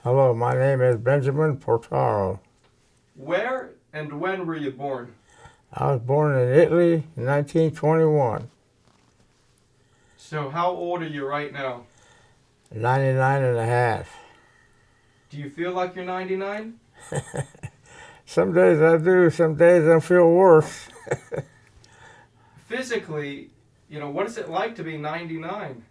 Hello, my name is Benjamin Portaro. Where and when were you born? I was born in Italy in 1921, So how old are you right now? 99 and a half. Do you feel like you're 99? Some days I do, some days I feel worse. Physically, what is it like to be 99?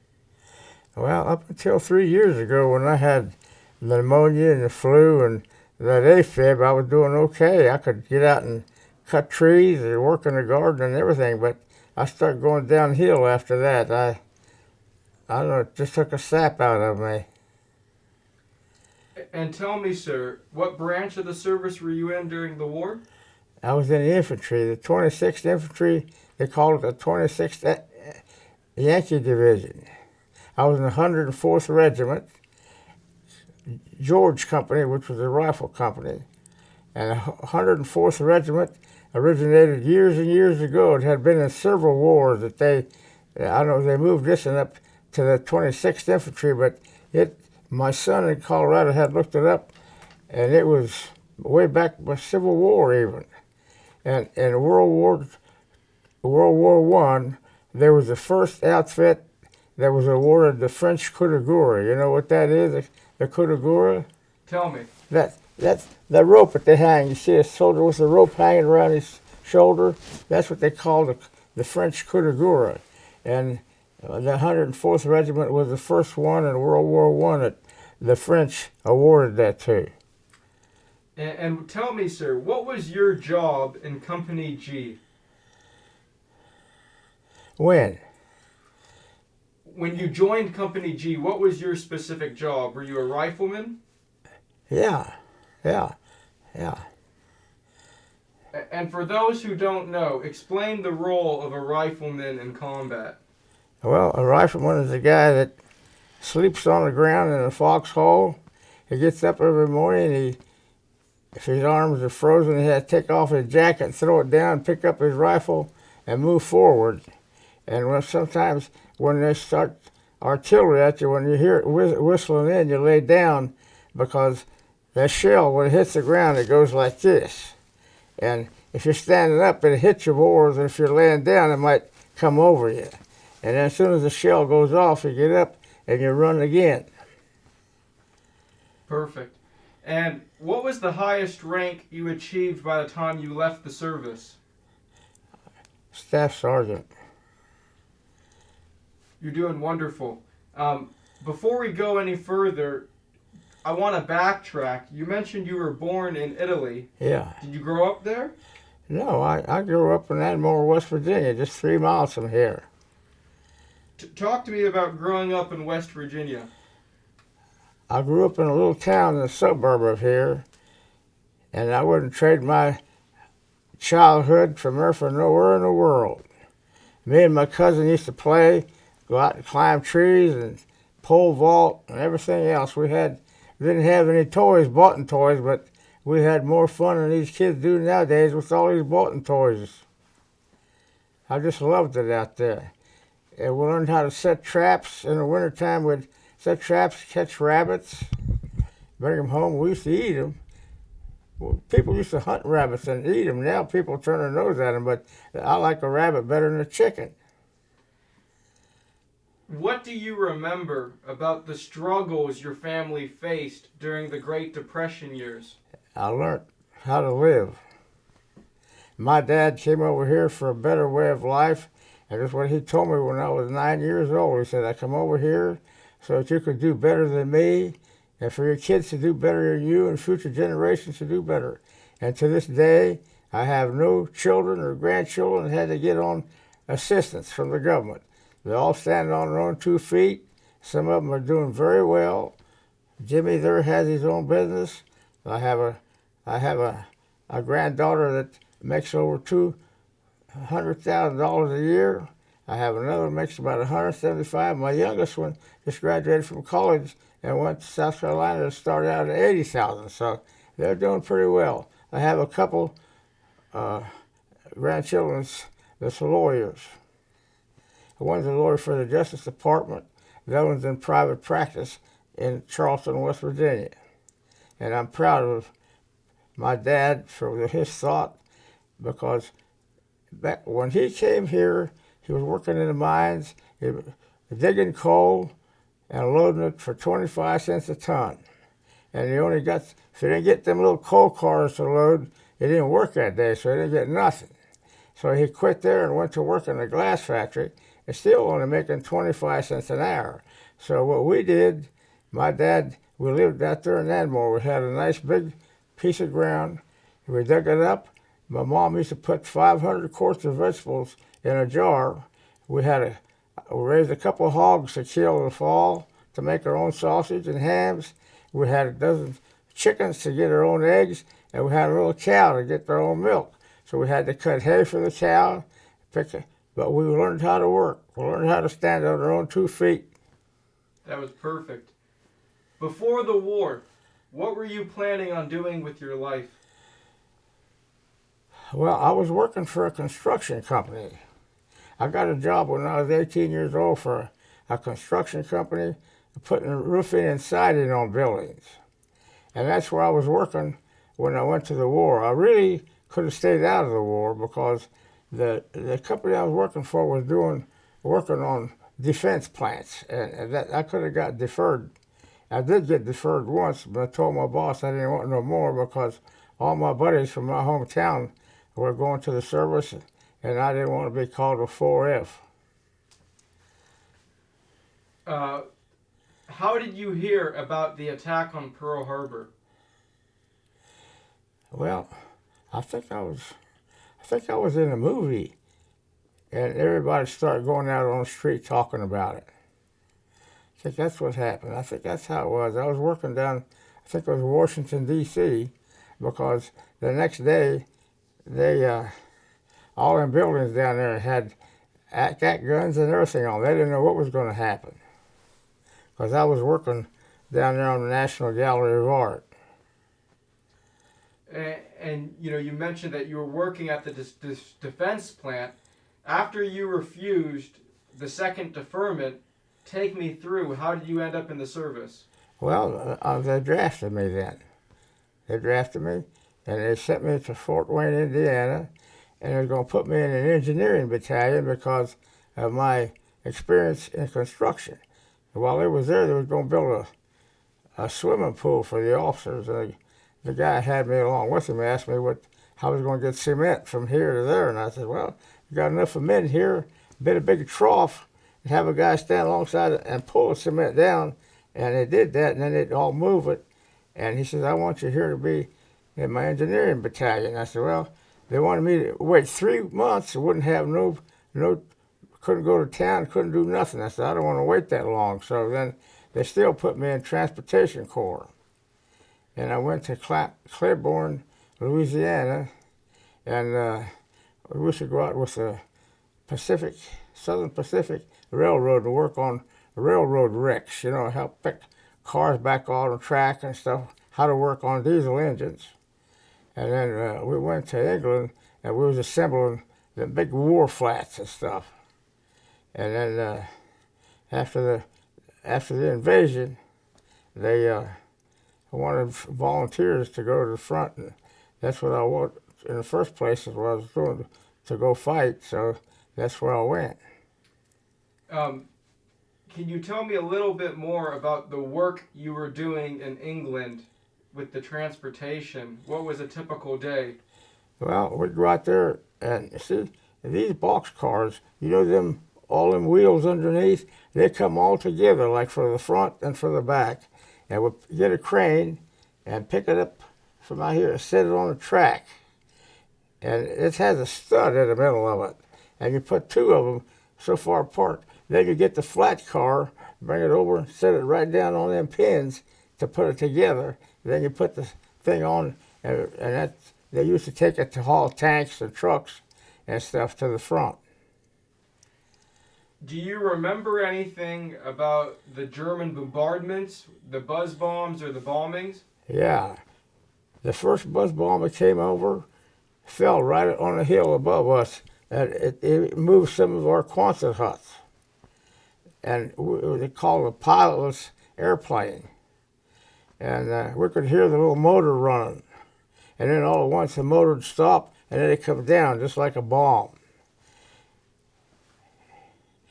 Well, up until 3 years ago when I had the pneumonia and the flu and that AFib, I was doing okay. I could get out and cut trees and work in the garden and everything, but I started going downhill after that. I don't know, it just took a sap out of me. And tell me, sir, what branch of the service were you in during the war? I was in the infantry, the 26th Infantry. They called it the 26th Yankee Division. I was in the 104th Regiment, George Company, which was a rifle company. And the 104th Regiment originated years and years ago. It had been in several wars that they moved this one up to the 26th Infantry, but my son in Colorado had looked it up, and it was way back by Civil War even. And in World War One, there was the first outfit that was awarded the French coup de grace. You know what that is, the coup de grace? Tell me. That's the rope that they hang. You see a soldier with a rope hanging around his shoulder? That's what they call the French coup de grace. And the 104th Regiment was the first one in World War One that the French awarded that to. And tell me, sir, what was your job in Company G? When? When you joined Company G, what was your specific job? Were you a rifleman? Yeah. And for those who don't know, explain the role of a rifleman in combat. Well, a rifleman is a guy that sleeps on the ground in a foxhole. He gets up every morning and if his arms are frozen, he has to take off his jacket, throw it down, pick up his rifle, and move forward. And sometimes when they start artillery at you, when you hear it whistling in, you lay down because that shell, when it hits the ground, it goes like this. And if you're standing up, it hits your bores, and if you're laying down, it might come over you. And then as soon as the shell goes off, you get up and you run again. Perfect. And what was the highest rank you achieved by the time you left the service? Staff sergeant. You're doing wonderful. Before we go any further, I want to backtrack. You mentioned you were born in Italy. Yeah. Did you grow up there? No, I grew up in Admiral, West Virginia, just 3 miles from here. Talk to me about growing up in West Virginia. I grew up in a little town in the suburb of here, and I wouldn't trade my childhood from there for nowhere in the world. Me and my cousin used to play, go out and climb trees and pole vault and everything else. We didn't have any toys, bought toys, but we had more fun than these kids do nowadays with all these bought toys. I just loved it out there. And we learned how to set traps in the wintertime. We'd set traps, catch rabbits, bring them home. We used to eat them. Well, people used to hunt rabbits and eat them. Now people turn their nose at them, but I like a rabbit better than a chicken. What do you remember about the struggles your family faced during the Great Depression years? I learned how to live. My dad came over here for a better way of life, and that's what he told me when I was 9 years old. He said, I come over here so that you could do better than me, and for your kids to do better than you, and future generations to do better. And to this day, I have no children or grandchildren that had to get on assistance from the government. They're all standing on their own 2 feet. Some of them are doing very well. Jimmy there has his own business. I have a granddaughter that makes over $200,000 a year. I have another one makes about $175,000. My youngest one just graduated from college and went to South Carolina to start out at $80,000. So they're doing pretty well. I have a couple grandchildren that's lawyers. One's a lawyer for the Justice Department. The other one's in private practice in Charleston, West Virginia. And I'm proud of my dad for his thought, because back when he came here, he was working in the mines, he was digging coal and loading it for 25 cents a ton. And he only got, if he didn't get them little coal cars to load, he didn't work that day, so he didn't get nothing. So he quit there and went to work in a glass factory, and still only making 25 cents an hour. So what we did, my dad, we lived out there in Admore. We had a nice big piece of ground. We dug it up. My mom used to put 500 quarts of vegetables in a jar. We raised a couple of hogs to kill in the fall to make our own sausage and hams. We had a dozen chickens to get our own eggs, and we had a little cow to get their own milk. So we had to cut hay for the cow, but we learned how to work. We learned how to stand on our own 2 feet. That was perfect. Before the war, what were you planning on doing with your life? Well, I was working for a construction company. I got a job when I was 18 years old for a construction company, putting roofing and siding on buildings. And that's where I was working when I went to the war. I really could have stayed out of the war, because the company I was working for was working on defense plants, and that I could have got deferred. I did get deferred once, but I told my boss I didn't want no more, because all my buddies from my hometown were going to the service, and I didn't want to be called a 4F. How did you hear about the attack on Pearl Harbor? Well, I think I was in a movie, and everybody started going out on the street talking about it. I think that's what happened. I think that's how it was. I was working down, I think it was Washington, D.C., because the next day, all them buildings down there had got guns and everything on. They didn't know what was going to happen, because I was working down there on the National Gallery of Art. And you mentioned that you were working at the defense plant. After you refused the second deferment, take me through. How did you end up in the service? Well, they drafted me then. They drafted me, and they sent me to Fort Wayne, Indiana, and they were going to put me in an engineering battalion because of my experience in construction. And while they was there, they was going to build a swimming pool for the officers. And the guy had me along with him. He asked me how I was going to get cement from here to there, and I said, well, you got enough of men here, build a big trough, and have a guy stand alongside it and pull the cement down. And they did that, and then they'd all move it. And he says, I want you here to be in my engineering battalion. I said, well, they wanted me to wait 3 months. I wouldn't have couldn't go to town, couldn't do nothing. I said, I don't want to wait that long. So then they still put me in Transportation Corps. And I went to Claiborne, Louisiana, and we used to go out with the Southern Pacific Railroad to work on railroad wrecks, help pick cars back on the track and stuff, how to work on diesel engines. And then we went to England, and we was assembling the big war flats and stuff. And then after the invasion, they wanted volunteers to go to the front, and that's what I wanted in the first place, is what I was doing, to go fight. So that's where I went. Can you tell me a little bit more about the work you were doing in England with the transportation? What was a typical day? Well, we'd go out there and see these box cars, all them wheels underneath, they come all together, like for the front and for the back. And we'd get a crane and pick it up from out here and set it on the track. And it has a stud in the middle of it. And you put 2 of them so far apart. Then you get the flat car, bring it over, and set it right down on them pins to put it together. Then you put the thing on, and they used to take it to haul tanks and trucks and stuff to the front. Do you remember anything about the German bombardments, the buzz bombs or the bombings? Yeah. The first buzz bomb that came over fell right on a hill above us, and it moved some of our Quonset huts. And they called it a pilotless airplane. and we could hear the little motor running. And then all at once the motor would stop, and then it come down just like a bomb.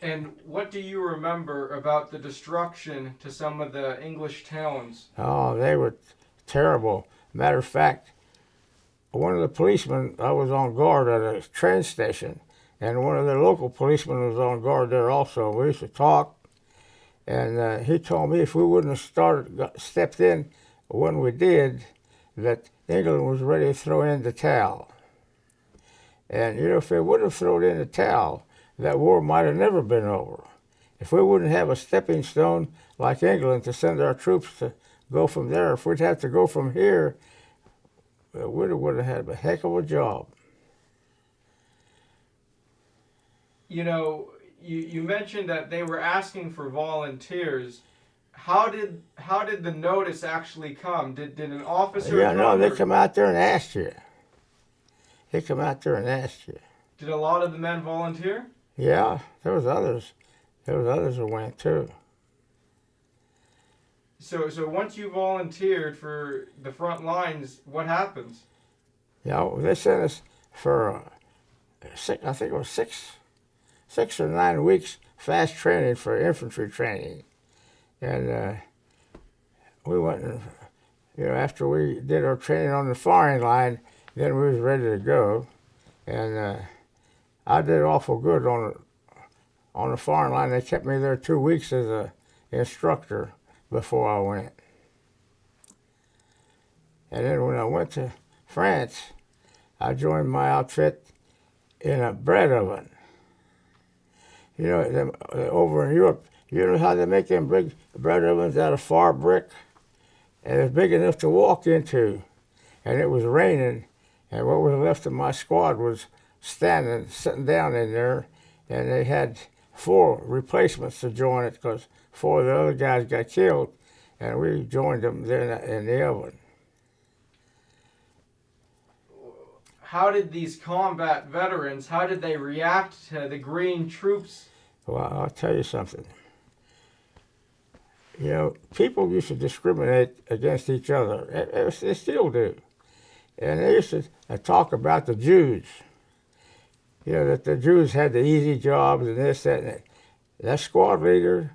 And what do you remember about the destruction to some of the English towns? Oh, they were terrible. Matter of fact, one of the policemen, I was on guard at a train station, and one of the local policemen was on guard there also. We used to talk, and he told me if we wouldn't have stepped in when we did, that England was ready to throw in the towel. And you know, if they wouldn't have thrown in the towel, that war might have never been over. If we wouldn't have a stepping stone like England to send our troops to go from there, if we'd have to go from here, we would have had a heck of a job. You know, you mentioned that they were asking for volunteers. How did the notice actually come? Did an officer Yeah, come? no, they come out there and asked you. They come out there and asked you. Did a lot of the men volunteer? Yeah, there was others. There was others who went too. So once you volunteered for the front lines, what happens? Yeah, they sent us for I think it was six or 9 weeks fast training for infantry training, and we went and after we did our training on the firing line, then we was ready to go, and I did awful good on the firing line. They kept me there 2 weeks as a instructor before I went. And then when I went to France, I joined my outfit in a bread oven. You know, over in Europe, you know how they make them big bread ovens out of far brick? And it's big enough to walk into. And it was raining, and what was left of my squad was sitting down in there, and they had 4 replacements to join it because 4 of the other guys got killed, and we joined them there in the oven. How did these combat veterans, how did they react to the green troops? Well, I'll tell you something. You know, people used to discriminate against each other. They still do. And they used to talk about the Jews. You know, that the Jews had the easy jobs and this, that, and that. That squad leader,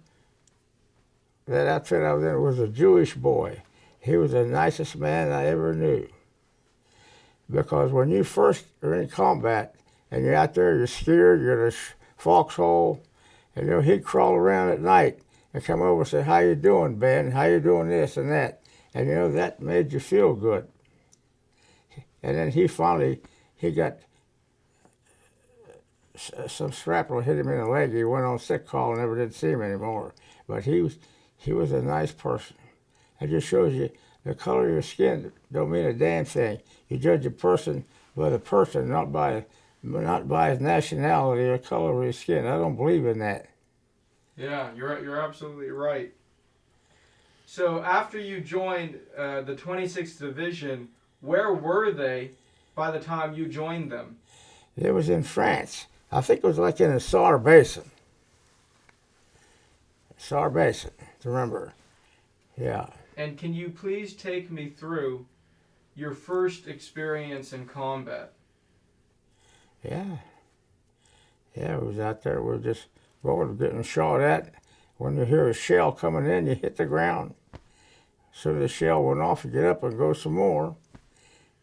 that outfit I was in, was a Jewish boy. He was the nicest man I ever knew. Because when you first are in combat and you're out there, you're scared, you're in a foxhole, and he'd crawl around at night and come over and say, "How you doing, Ben? How you doing this and that?" And that made you feel good. And then he got some shrapnel hit him in the leg. He went on sick call and never did see him anymore. But he was a nice person. It just shows you the color of your skin don't mean a damn thing. You judge a person by the person, not by his nationality or color of his skin. I don't believe in that. Yeah, you're absolutely right. So after you joined the 26th Division, where were they by the time you joined them? It was in France. I think it was like in the Saar Basin. Saar Basin, remember. Yeah. And can you please take me through your first experience in combat? Yeah. Yeah, we was out there. We were just going, getting shot at. When you hear a shell coming in, you hit the ground. So the shell went off, you get up and go some more.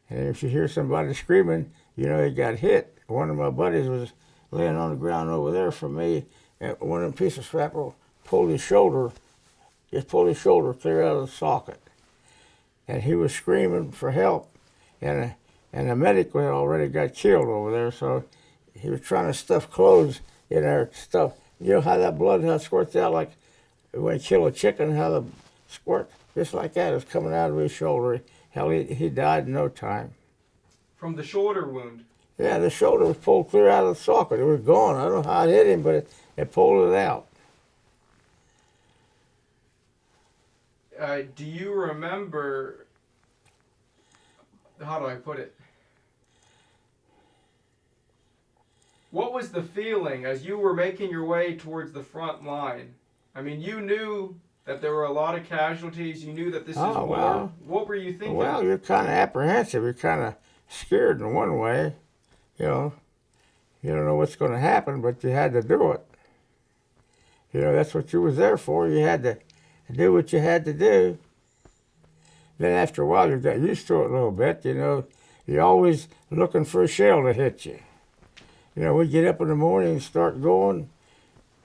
And if you hear somebody screaming, you know he got hit. One of my buddies was laying on the ground over there from me, and one of them pieces of shrapnel pulled his shoulder clear out of the socket. And he was screaming for help, and the medic had already got killed over there, so he was trying to stuff clothes in there, stuff. You know how that blood squirts out like when you kill a chicken, how the squirt, just like that, is coming out of his shoulder. Hell, he died in no time. From the shoulder wound? Yeah, the shoulder was pulled clear out of the socket. It was gone. I don't know how it hit him, but it pulled it out. Do you remember, how do I put it? What was the feeling as you were making your way towards the front line? I mean, you knew that there were a lot of casualties? You knew that this is Oh, war. well. What were you thinking? Well, you're kind of apprehensive. You're kind of scared in one way. You know, you don't know what's going to happen, but you had to do it. You know, that's what you was there for. You had to do what you had to do. Then after a while, you got used to it a little bit. You know, you're always looking for a shell to hit you. You know, we get up in the morning and start going,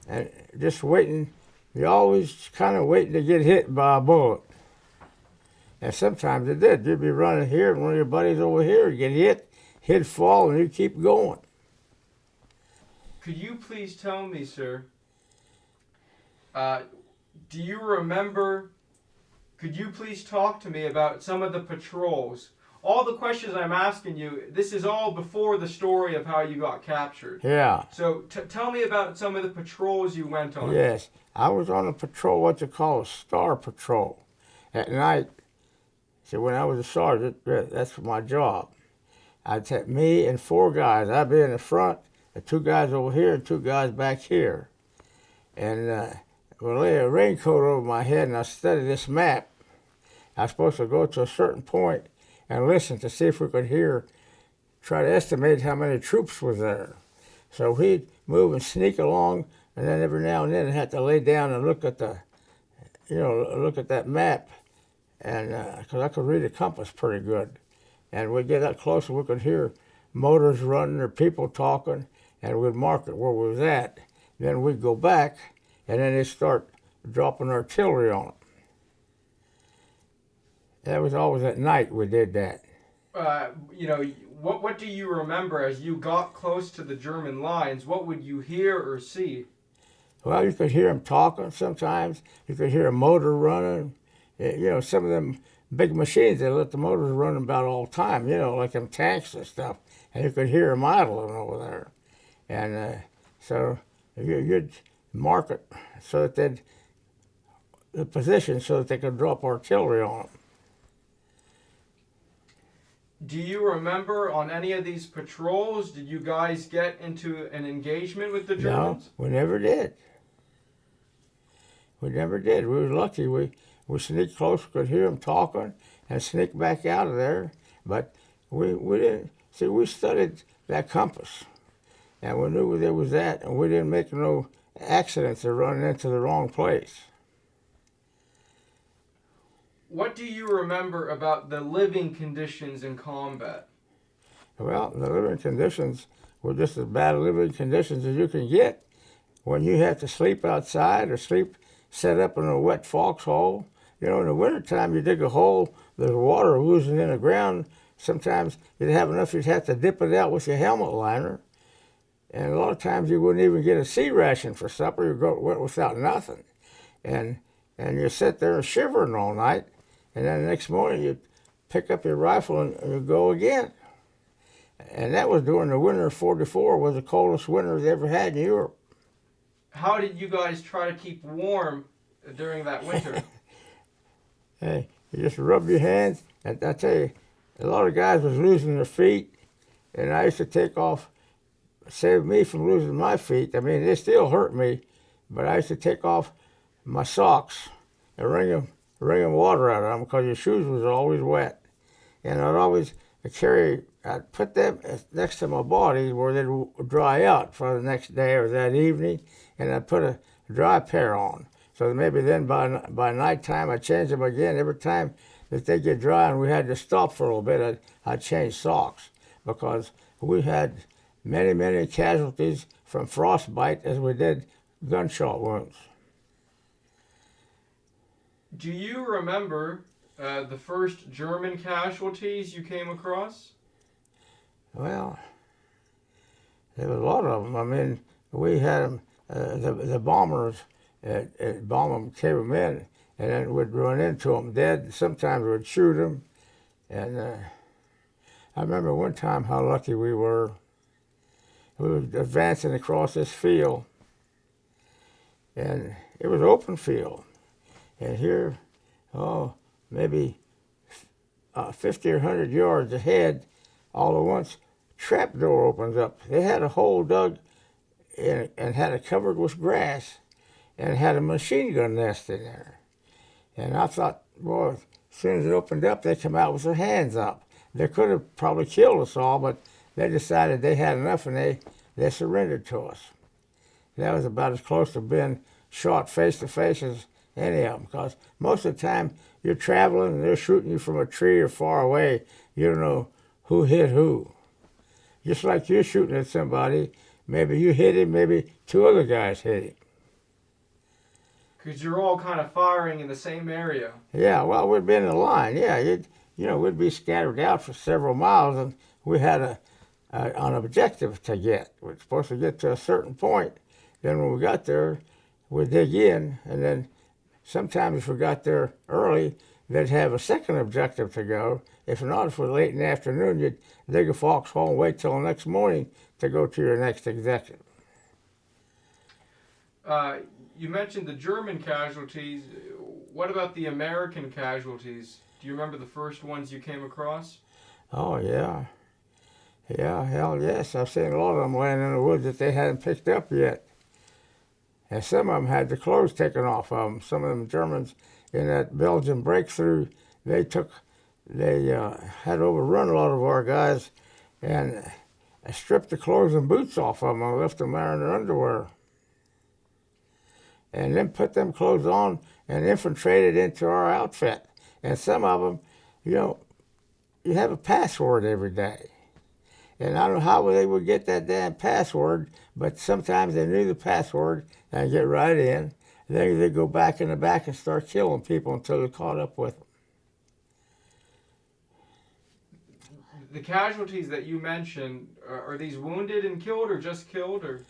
and just waiting. You're always kind of waiting to get hit by a bullet. And sometimes it did. You'd be running here, and one of your buddies over here would get hit, he'd fall, and you'd keep going. Could you please tell me, sir, do you remember, could you please talk to me about some of the patrols? All the questions I'm asking you, this is all before the story of how you got captured. Yeah. So tell me about some of the patrols you went on. Yes. I was on a patrol, what you call a star patrol, at night. So when I was a sergeant, that's my job. I'd take me and 4 guys. I'd be in the front, the 2 guys over here, and 2 guys back here. And we'd lay a raincoat over my head, and I studied this map. I was supposed to go to a certain point and listen to see if we could hear, try to estimate how many troops was there. So he'd move and sneak along, and then every now and then I'd have to lay down and look at look at that map, and because I could read the compass pretty good. And we'd get up close and we could hear motors running or people talking, and we'd mark it where we was at. Then we'd go back, and then they'd start dropping artillery on them. That was always at night we did that. What do you remember as you got close to the German lines? What would you hear or see? Well, you could hear them talking sometimes. You could hear a motor running. Some of them big machines, they let the motors run about all the time, like them tanks and stuff. And you could hear them idling over there. And so you'd mark it so that the position so that they could drop artillery on them. Do you remember on any of these patrols, did you guys get into an engagement with the Germans? No, we never did. We never did. We were lucky. We sneaked close, could hear them talking, and sneaked back out of there. But we didn't. See, we studied that compass, and we knew where there was that, and we didn't make no accidents of running into the wrong place. What do you remember about the living conditions in combat? Well, the living conditions were just as bad living conditions as you can get. When you have to sleep outside or sleep set up in a wet foxhole, in the wintertime you dig a hole, there's water oozing in the ground. Sometimes you'd have enough, you'd have to dip it out with your helmet liner. And a lot of times you wouldn't even get a sea ration for supper. You'd go without nothing. And you sit there shivering all night. And then the next morning you'd pick up your rifle and you'd go again. And that was during the winter of '44, was the coldest winter they ever had in Europe. How did you guys try to keep warm during that winter? Hey, you just rub your hands. And I tell you, a lot of guys was losing their feet. And I used to take off, save me from losing my feet. I mean, they still hurt me. But I used to take off my socks and wringing water out of them because your shoes was always wet. And I'd put them next to my body where they'd dry out for the next day or that evening, and I'd put a dry pair on. So maybe then by nighttime I'd change them again. Every time that they get dry and we had to stop for a little bit, I'd change socks because we had many, many casualties from frostbite as we did gunshot wounds. Do you remember the first German casualties you came across? Well, there were a lot of them. I mean, we had them, the bombers, bomb them, came them in, and then we'd run into them dead. Sometimes we'd shoot them. And I remember one time how lucky we were. We were advancing across this field, and it was open field. And here, maybe 50 or 100 yards ahead, all at once, trap door opens up. They had a hole dug in, and had it covered with grass, and had a machine gun nest in there. And I thought, boy, as soon as it opened up, they come out with their hands up. They could have probably killed us all, but they decided they had enough and they surrendered to us. That was about as close to being shot face to face as any of them, because most of the time you're traveling and they're shooting you from a tree or far away. You don't know who hit who. Just like you're shooting at somebody, maybe you hit him, maybe two other guys hit him. Because you're all kind of firing in the same area. Yeah, well, we'd be in a line. Yeah, we'd be scattered out for several miles, and we had an objective to get. We're supposed to get to a certain point. Then when we got there, we'd dig in, and then sometimes if we got there early, they'd have a second objective to go. If not, if it was late in the afternoon, you'd dig a foxhole and wait till the next morning to go to your next objective. You mentioned the German casualties. What about the American casualties? Do you remember the first ones you came across? Oh, yeah. Yeah, hell yes. I've seen a lot of them laying in the woods that they hadn't picked up yet. And some of them had the clothes taken off of them. Some of them Germans in that Belgian breakthrough, they had overrun a lot of our guys and stripped the clothes and boots off of them and left them there in their underwear. And then put them clothes on and infiltrated into our outfit. And some of them, you have a password every day. And I don't know how they would get that damn password, but sometimes they knew the password and get right in. Then they go back in the back and start killing people until they're caught up with them. The casualties that you mentioned, are these wounded and killed or just killed? Or?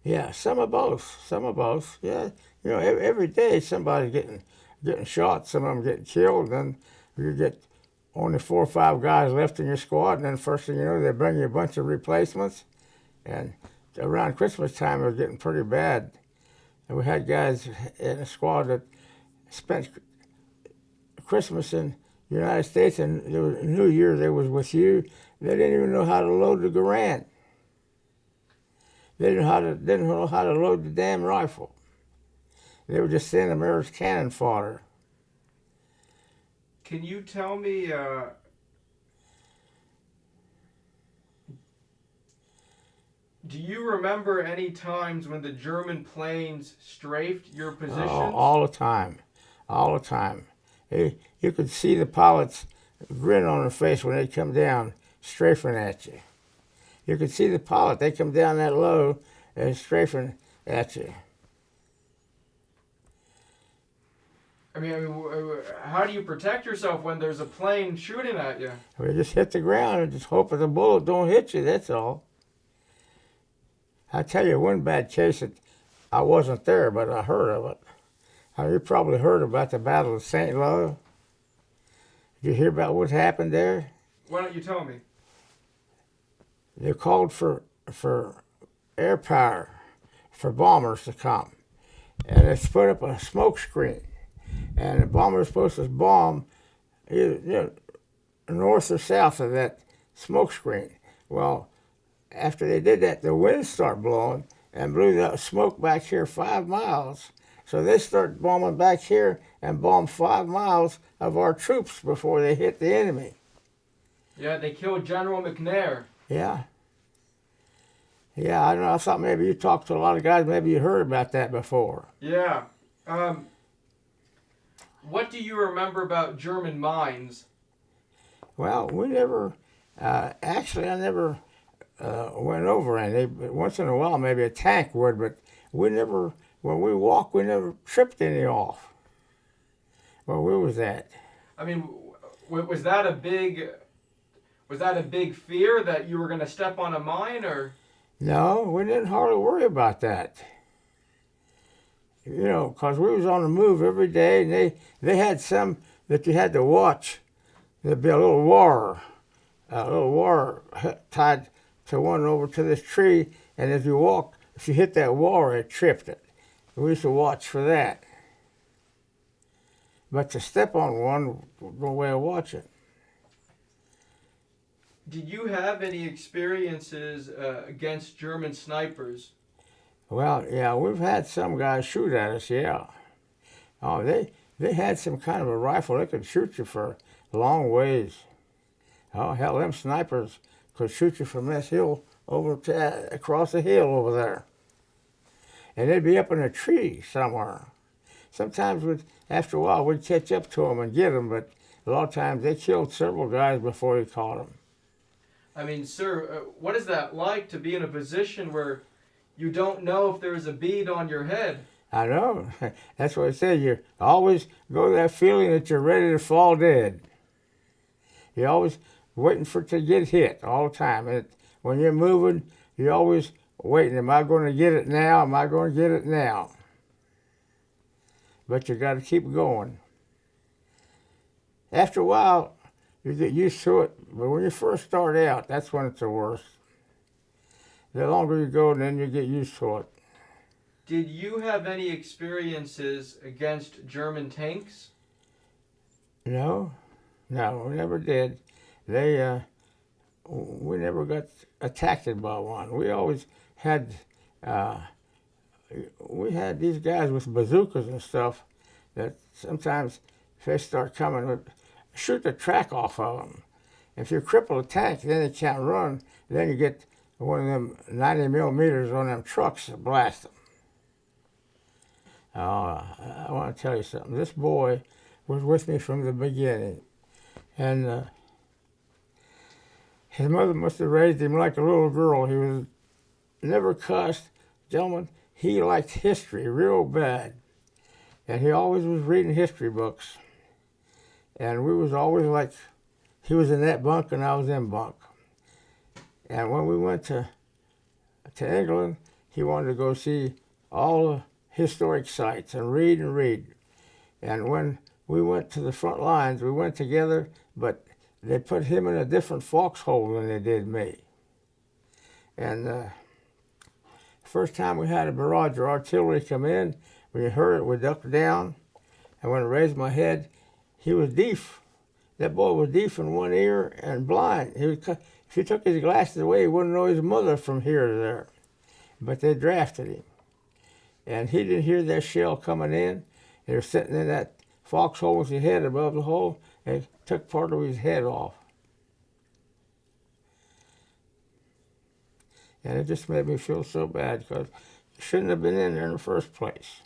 Yeah, some of both. Some of both. Yeah, every day somebody's getting shot. Some of them getting killed. Then you get only 4 or 5 guys left in your squad, and then first thing you know, they bring you a bunch of replacements. And around Christmas time, it was getting pretty bad. And we had guys in the squad that spent Christmas in the United States, and New Year they was with you. They didn't even know how to load the Garand. They didn't know how to load the damn rifle. They were just sending them as cannon fodder. Can you tell me, do you remember any times when the German planes strafed your positions? Oh, all the time. All the time. You could see the pilots grin on their face when they come down, strafing at you. You could see the pilot, they come down that low and strafing at you. I mean, how do you protect yourself when there's a plane shooting at you? We just hit the ground and just hope that the bullet don't hit you, that's all. I tell you one bad case that I wasn't there, but I heard of it. You probably heard about the Battle of St. Lo. Did you hear about what happened there? Why don't you tell me? They called for air power, for bombers to come. And they put up a smoke screen. And the bomber was supposed to bomb either, north or south of that smoke screen. Well, after they did that, the winds started blowing and blew the smoke back here 5 miles. So they started bombing back here and bombed 5 miles of our troops before they hit the enemy. Yeah, they killed General McNair. Yeah. Yeah, I don't know. I thought maybe you talked to a lot of guys. Maybe you heard about that before. Yeah. What do you remember about German mines? Well, we never, actually, I never went over any. Once in a while, maybe a tank would, but we never, when we walked, we never tripped any off. Where we was at. I mean, was that a big fear that you were going to step on a mine, or? No, we didn't hardly worry about that. Because we was on the move every day, and they had some that you had to watch. There'd be a little wire tied to one over to this tree, and as you walked, if you hit that wire, it tripped it. We used to watch for that. But to step on one, no way of watching. Did you have any experiences against German snipers? Well, yeah, we've had some guys shoot at us, yeah. Oh, they They had some kind of a rifle that could shoot you for long ways. Oh, hell, them snipers could shoot you from this hill over to, across the hill over there. And they'd be up in a tree somewhere. Sometimes, after a while, we'd catch up to them and get them, but a lot of times they killed several guys before we caught them. I mean, sir, what is that like to be in a position where you don't know if there's a bead on your head? I know. That's what I said. You always go to that feeling that you're ready to fall dead. You're always waiting for it to get hit all the time. And when you're moving, you're always waiting. Am I going to get it now? Am I going to get it now? But you got to keep going. After a while, you get used to it. But when you first start out, that's when it's the worst. The longer you go, then you get used to it. Did you have any experiences against German tanks? No, we never did. We never got attacked by one. We always had, we had these guys with bazookas and stuff that sometimes if they start coming, would shoot the track off of them. If you cripple a tank, then they can't run. Then you get one of them 90 millimeters on them trucks to blast them. I want to tell you something. This boy was with me from the beginning, and his mother must have raised him like a little girl. He was never cussed. Gentlemen, he liked history real bad, and he always was reading history books. And we was always like, he was in that bunk and I was in bunk. And when we went to England, he wanted to go see all the historic sites and read and read. And when we went to the front lines, we went together, but they put him in a different foxhole than they did me. And first time we had a barrage of artillery come in, when you heard it, we ducked down. And when I raised my head, he was deaf. That boy was deaf in one ear and blind. If you took his glasses away, he wouldn't know his mother from here to there. But they drafted him. And he didn't hear that shell coming in. They were sitting in that foxhole with his head above the hole, and took part of his head off. And it just made me feel so bad because he shouldn't have been in there in the first place.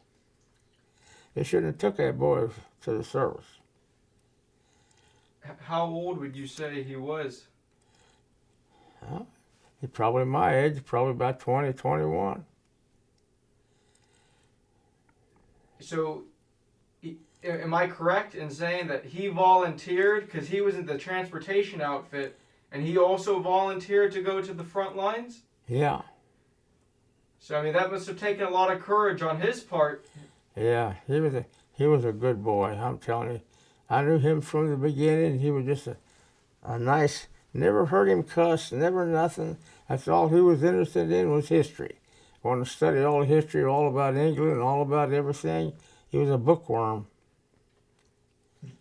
They shouldn't have took that boy to the service. How old would you say he was? He's probably my age, probably about 20, 21. So, am I correct in saying that he volunteered because he was in the transportation outfit, and he also volunteered to go to the front lines? Yeah. So I mean, that must have taken a lot of courage on his part. Yeah, he was a good boy. I'm telling you, I knew him from the beginning. He was just a nice. Never heard him cuss. Never nothing. That's all he was interested in was history. Wanted to study all the history, all about England, and all about everything. He was a bookworm.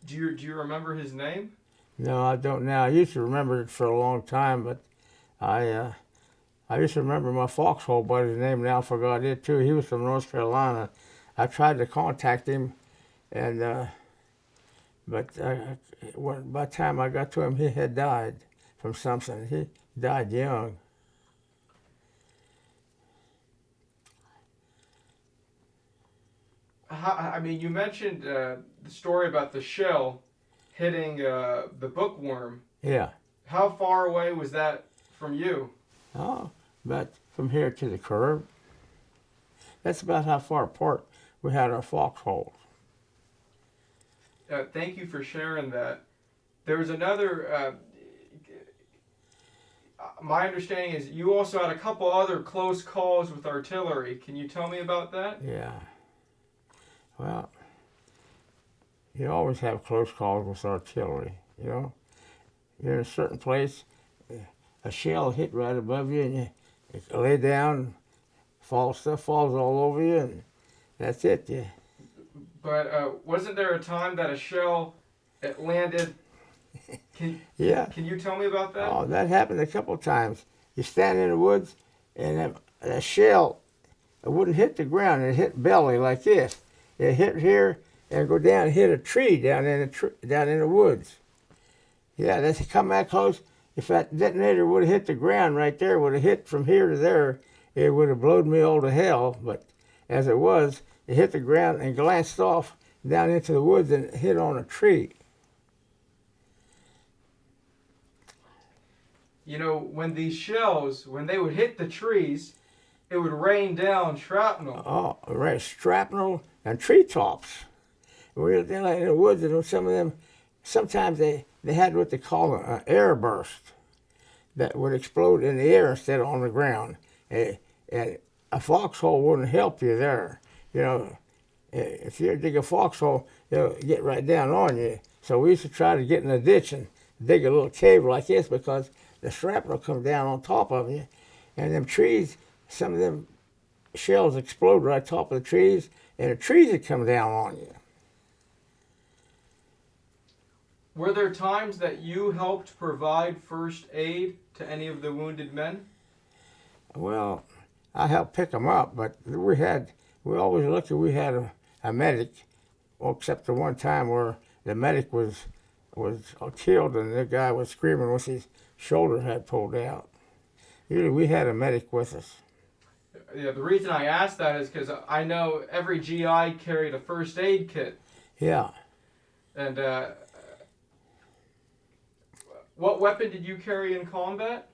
Do you remember his name? No, I don't now. I used to remember it for a long time, but I used to remember my foxhole buddy's name. Now I forgot it too. He was from North Carolina. I tried to contact him, and but by the time I got to him, he had died from something. He died young. I mean, you mentioned the story about the shell hitting the bookworm. Yeah. How far away was that from you? Oh, about from here to the curb. That's about how far apart we had our foxholes. Thank you for sharing that. There was another. My understanding is you also had a couple other close calls with artillery. Can you tell me about that? Yeah. Well, you always have close calls with artillery, you know. You're in a certain place, a shell hit right above you, and you lay down, stuff falls all over you, and that's it. Yeah. But wasn't there a time that a shell it landed? Yeah. Can you tell me about that? Oh, that happened a couple times. You stand in the woods, and that shell, it wouldn't hit the ground. It hit belly like this. It hit here, and go down and hit a tree down in the woods. Yeah, they come that close. If that detonator would have hit the ground right there, would have hit from here to there, it would have blowed me all to hell. But as it was, it hit the ground and glanced off down into the woods and hit on a tree. You know, when these shells, when they would hit the trees, it would rain down shrapnel. Oh, right, shrapnel and treetops. We were down in the woods, and some of them, sometimes they had what they call an air burst that would explode in the air instead of on the ground. And a foxhole wouldn't help you there. You know, if you dig a foxhole, it'll get right down on you. So we used to try to get in a ditch and dig a little cave like this because the shrapnel come down on top of you. And them trees, some of them shells explode right top of the trees, and the trees would come down on you. Were there times that you helped provide first aid to any of the wounded men? Well, I helped pick them up, but we always lucky we had a medic, well, except the one time where the medic was killed and the guy was screaming with his shoulder had pulled out. Usually we had a medic with us. Yeah, the reason I asked that is because I know every GI carried a first aid kit. Yeah. And what weapon did you carry in combat?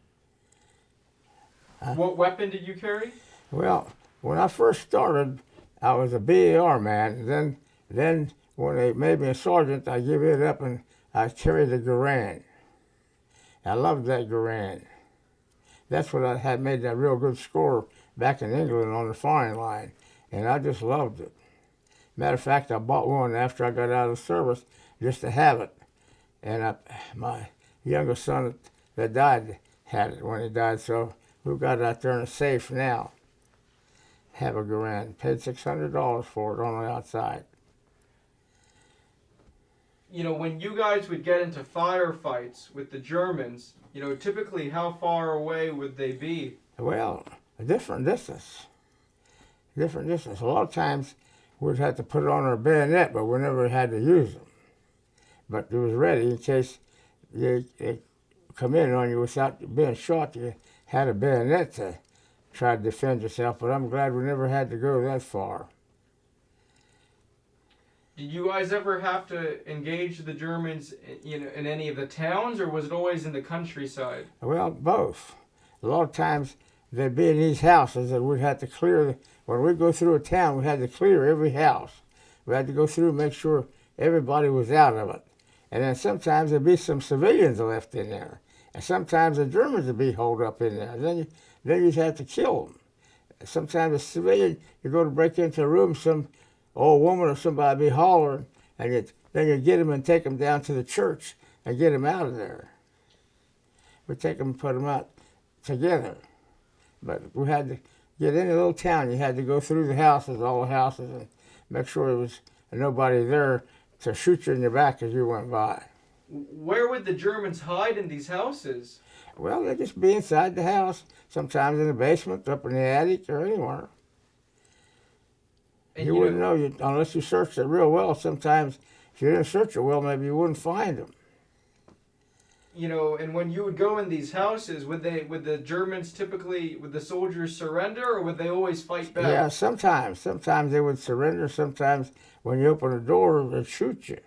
What weapon did you carry? Well, when I first started, I was a BAR man. Then when they made me a sergeant, I gave it up and I carried a Garand. I loved that Garand. That's what I had made that real good score back in England on the firing line, and I just loved it. Matter of fact, I bought one after I got out of the service just to have it. And my youngest son that died had it when he died, so we got it out there in a safe now. Have a Garand. Paid $600 for it on the outside. You know, when you guys would get into firefights with the Germans, you know, typically how far away would they be? Well, a different distance. Different distance. A lot of times we'd have to put it on our bayonet, but we never had to use them. But it was ready in case they come in on you without being shot. You had a bayonet to try to defend yourself, but I'm glad we never had to go that far. Did you guys ever have to engage the Germans, you know, in any of the towns, or was it always in the countryside? Well, both. A lot of times they'd be in these houses and we'd have to clear. When we go through a town, we had to clear every house. We had to go through and make sure everybody was out of it. And then sometimes there'd be some civilians left in there. And sometimes the Germans would be holed up in there. Then you'd have to kill them. Sometimes a civilian, you go to break into a room, some old woman or somebody be hollering, and then you get them and take them down to the church and get them out of there. We take them and put them out together. But we had to get in a little town. You had to go through the houses, all the houses, and make sure there was nobody there to shoot you in your back as you went by. Where would the Germans hide in these houses? Well, they'd just be inside the house, sometimes in the basement, up in the attic, or anywhere. And you wouldn't know unless you searched it real well. Sometimes, if you didn't search it well, maybe you wouldn't find them. You know, and when you would go in these houses, would the Germans typically, would the soldiers surrender, or would they always fight back? Yeah, sometimes. Sometimes they would surrender. Sometimes when you open the door, they'd shoot you.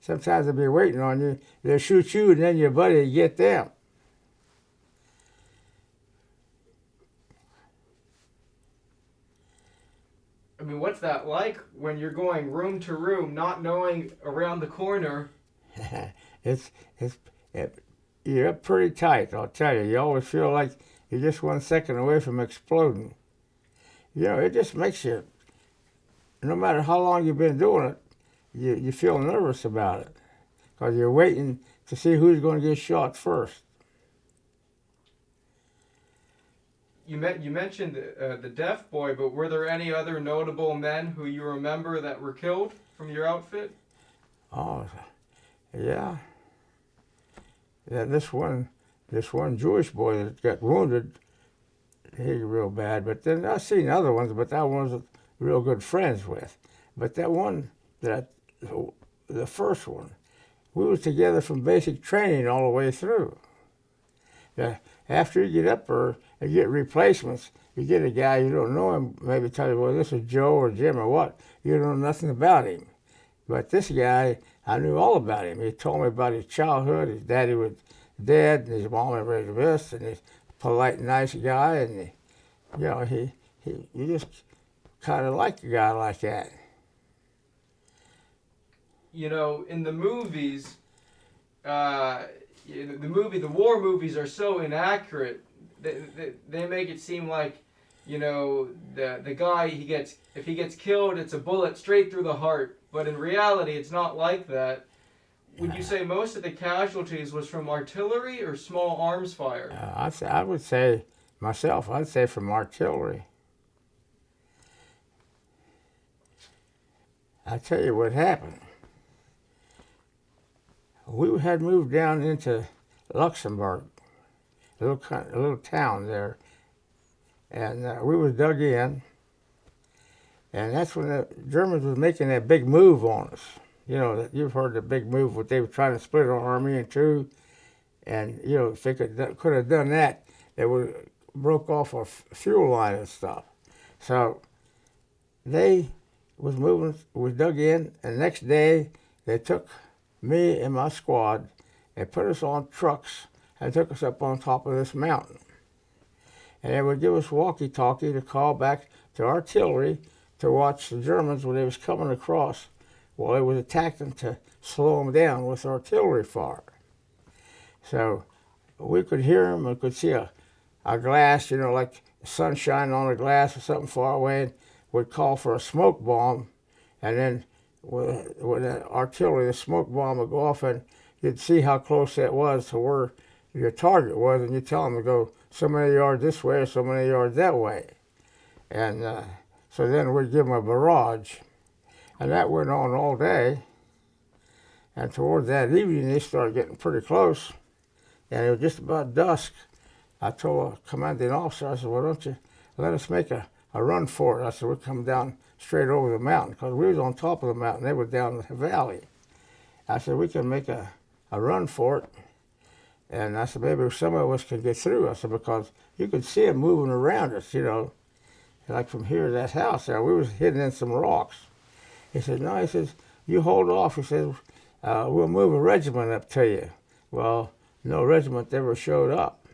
Sometimes they'd be waiting on you. They'd shoot you, and then your buddy would get them. I mean, what's that like when you're going room to room, not knowing around the corner? You're up pretty tight, I'll tell you. You always feel like you're just 1 second away from exploding. You know, it just makes you, no matter how long you've been doing it, you feel nervous about it because you're waiting to see who's going to get shot first. You mentioned the deaf boy, but were there any other notable men who you remember that were killed from your outfit? Oh, yeah. Yeah, this one Jewish boy that got wounded, he's real bad. But then I've seen other ones, but that one was real good friends with. But that one, the first one, we was together from basic training all the way through. Now, after you get up there and get replacements, you get a guy you don't know him, maybe tell you, well, this is Joe or Jim or what. You don't know nothing about him. But this guy, I knew all about him. He told me about his childhood. His daddy was dead, and his mom had raised this, and he's a polite, nice guy, and you just kind of like a guy like that. You know, in the movies, the war movies are so inaccurate. They make it seem like, you know, the guy, if he gets killed, it's a bullet straight through the heart. But in reality, it's not like that. Would you say most of the casualties was from artillery or small arms fire? I would say, myself, I'd say from artillery. I'll tell you what happened. We had moved down into Luxembourg, a little town there, and we was dug in, and that's when the Germans was making that big move on us. You know, you've heard the big move, what they were trying to split our army in two, and, you know, if they could have done that, they would have broke off our fuel line and stuff. So they was dug in, and the next day they took me and my squad and put us on trucks and took us up on top of this mountain. And they would give us walkie-talkie to call back to artillery to watch the Germans when they was coming across. Well, they was attacking to slow them down with artillery fire. So we could hear them, we could see a glass, you know, like sunshine on a glass or something far away, and we'd call for a smoke bomb, and then with the artillery, the smoke bomb would go off, and you'd see how close that was to where your target was, and you'd tell them to go so many yards this way or so many yards that way. And so then we'd give them a barrage. And that went on all day. And towards that evening, they started getting pretty close. And it was just about dusk. I told a commanding officer, I said, well, don't you let us make a run for it. I said, we'll come down straight over the mountain, because we was on top of the mountain. They were down the valley. I said, we can make a run for it. And I said, maybe some of us can get through. I said, because you could see them moving around us, you know, like from here to that house there. We was hidden in some rocks. He said, no, he says, you hold off. He says, we'll move a regiment up to you. Well, no regiment ever showed up.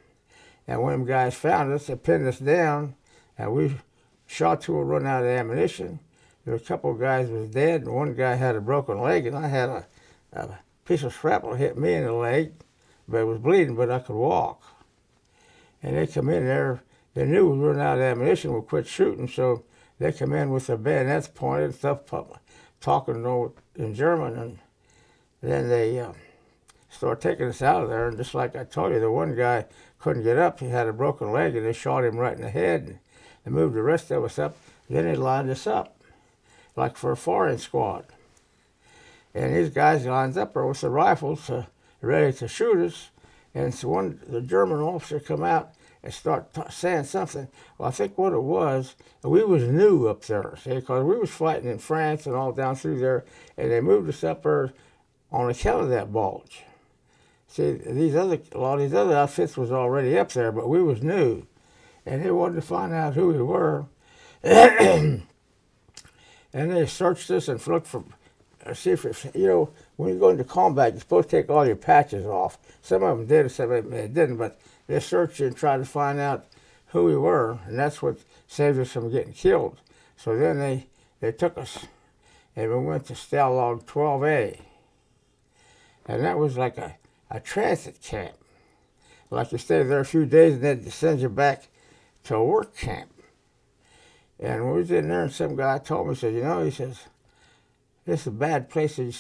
And when them guys found us, they pinned us down, and we shot till we run out of ammunition. There were a couple of guys was dead, and one guy had a broken leg, and I had a piece of shrapnel hit me in the leg, but it was bleeding, but I could walk. And they come in there, they knew we were running out of ammunition, we quit shooting, so they come in with their bayonets pointed and stuff, talking in German, and then they started taking us out of there. And just like I told you, the one guy couldn't get up, he had a broken leg, and they shot him right in the head, and they moved the rest of us up. Then they lined us up, like for a firing squad. And these guys lined up there with the rifles ready to shoot us, and so the German officer come out and start saying something. Well, I think what it was, we was new up there, see, because we was fighting in France and all down through there, and they moved us up there on account of that Bulge. See, a lot of these other outfits was already up there, but we was new, and they wanted to find out who we were. And they searched us and looked for, see if, you know, when you go into combat, you're supposed to take all your patches off. Some of them did, some of them didn't, but they searched you and tried to find out who we were, and that's what saved us from getting killed. So then they took us, and we went to Stalag 12A. And that was like a transit camp. Like you stay there a few days, and then they send you back to a work camp. And when we was in there, and some guy told me, he said, you know, he says, this is a bad place to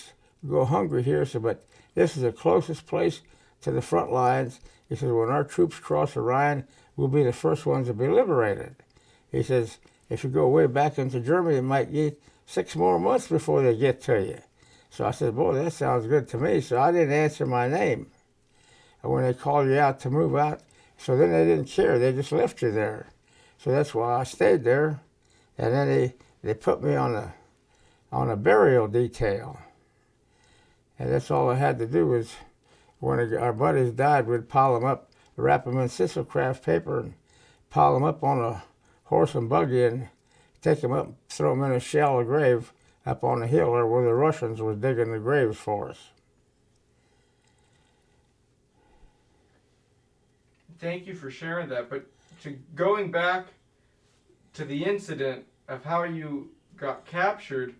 go hungry here, so, but this is the closest place to the front lines. He says, when our troops cross the Rhine, we'll be the first ones to be liberated. He says, if you go way back into Germany, it might get 6 more months before they get to you. So I said, boy, that sounds good to me. So I didn't answer my name. And when they called you out to move out, so then they didn't care. They just left you there. So that's why I stayed there. And then they put me on on a burial detail. And that's all I had to do was, when our buddies died, we'd pile them up, wrap them in Sisselcraft paper, and pile them up on a horse and buggy and take them up, throw them in a shallow grave up on the hill there where the Russians was digging the graves for us. Thank you for sharing that. But going back to the incident of how you got captured,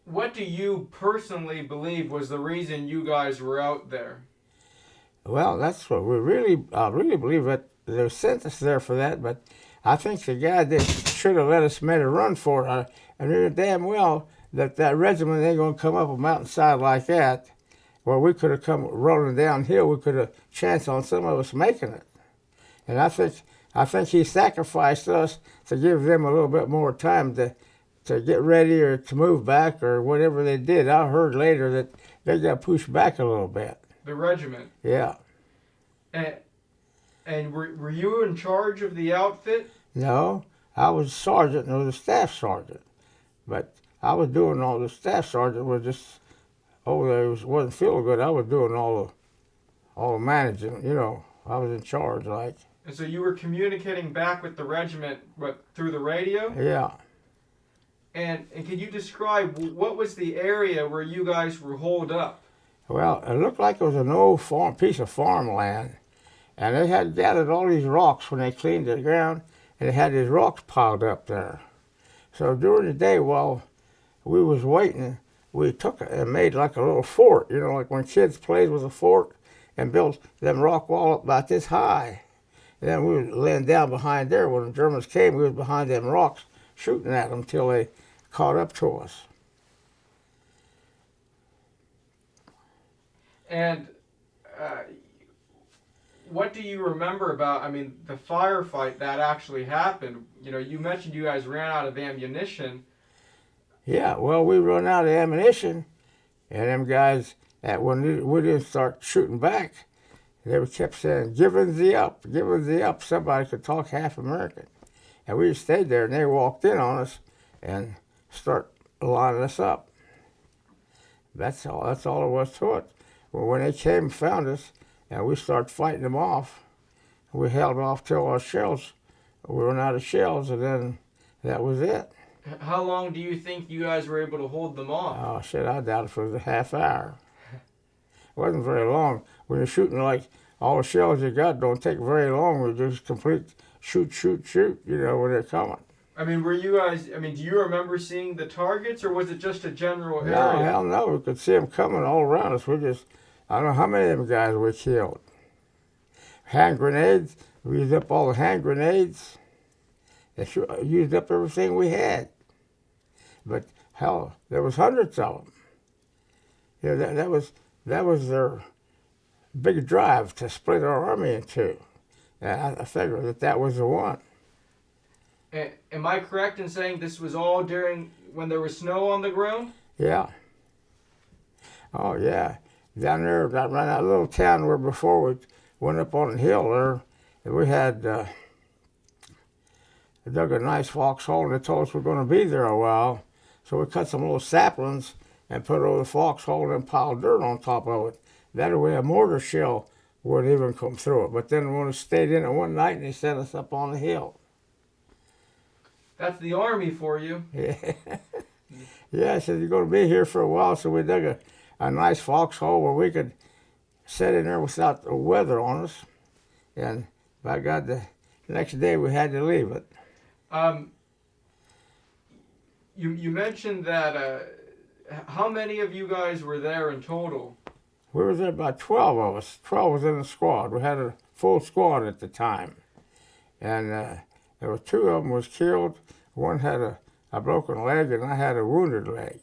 what do you personally believe was the reason you guys were out there? Well, that's what we really, I really believe that they sent us there for that, but I think the guy that should have let us make a run for it. I knew damn well that regiment ain't going to come up a mountainside like that, where we could have come rolling downhill. We could have chanced on some of us making it. And I think he sacrificed us to give them a little bit more time to get ready or to move back or whatever they did. I heard later that they got pushed back a little bit. The regiment. Yeah. And were you in charge of the outfit? No, I was sergeant and I was a staff sergeant. But I was doing all the staff sergeant was just over there. Wasn't feeling good. I was doing all the managing, you know. I was in charge, like. And so you were communicating back with the regiment, what, through the radio? Yeah. And can you describe what was the area where you guys were holed up? Well, it looked like it was an old piece of farmland. And they had gathered all these rocks when they cleaned the ground, and they had these rocks piled up there. So during the day while we was waiting, we took it and made like a little fort, you know, like when kids played with a fort, and built them rock wall up about this high. And then we was laying down behind there. When the Germans came, we was behind them rocks shooting at them till they caught up to us. And what do you remember about, I mean, the firefight that actually happened? You know, you mentioned you guys ran out of ammunition. Yeah, well, we run out of ammunition, and them guys, when we didn't start shooting back, they kept saying, give us the up, give us the up. Somebody could talk half American. And we stayed there, and they walked in on us and start lining us up. That's all there was to it. Well, when they came and found us, and we started fighting them off, we held off till our shells, we ran out of shells, and then that was it. How long do you think you guys were able to hold them off? Oh, shit, I doubt if it was a half hour. It wasn't very long. When you're shooting like all the shells you got, don't take very long. We just complete shoot, you know, when they're coming. I mean, were you guys, I mean, do you remember seeing the targets, or was it just a general area? No, hell no. We could see them coming all around us. I don't know how many of them guys we killed. Hand grenades, we used up all the hand grenades. They used up everything we had. But hell, there was hundreds of them. You know, that was their big drive to split our army in two. And I figured that was the one. Am I correct in saying this was all during when there was snow on the ground? Yeah. Oh, yeah. Down there, around that little town where before we went up on the hill there, we had dug a nice foxhole, and they told us we were going to be there a while. So we cut some little saplings and put it over the foxhole and piled dirt on top of it. That way a mortar shell wouldn't even come through it. But then when we stayed in it one night, and they sent us up on the hill. That's the Army for you. Yeah. Yeah, I said, you're going to be here for a while, so we dug a nice foxhole where we could sit in there without the weather on us. And by God, the next day we had to leave it. You mentioned that, how many of you guys were there in total? We were there about 12 of us. 12 was in the squad. We had a full squad at the time. And there were 2 of them was killed. One had a broken leg, and I had a wounded leg.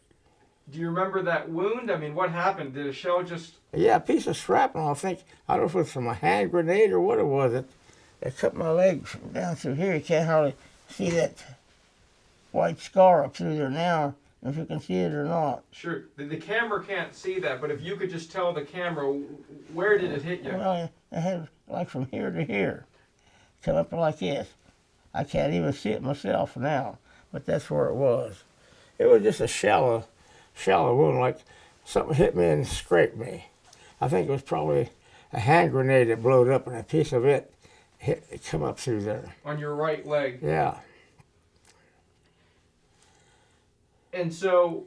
Do you remember that wound? I mean, what happened? Did a shell just... Yeah, a piece of shrapnel, I think. I don't know if it was from a hand grenade or what it was. It cut my leg down through here. You can't hardly see that white scar up through there now, if you can see it or not. Sure. The camera can't see that, but if you could just tell the camera, where did it hit you? Well, it had like from here to here. Come up like this. I can't even see it myself now. but that's where it was. It was just a shallow wound, like something hit me and scraped me. I think it was probably a hand grenade that blowed up, and a piece of it come up through there. On your right leg. Yeah. And so,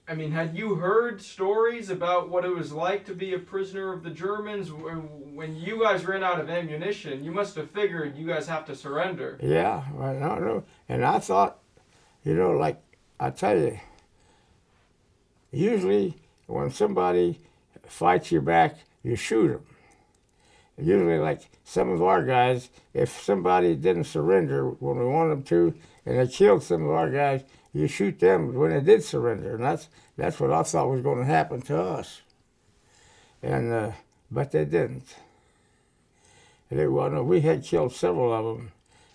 I mean, had you heard stories about what it was like to be a prisoner of the Germans? When you guys ran out of ammunition, you must have figured you guys have to surrender. Yeah, I don't know. And I thought, like I tell you, usually when somebody fights you back, you shoot them. Usually, like some of our guys, if somebody didn't surrender when we wanted them to, and they killed some of our guys, you shoot them when they did surrender. And that's what I thought was going to happen to us. And but they didn't. We had killed several of them,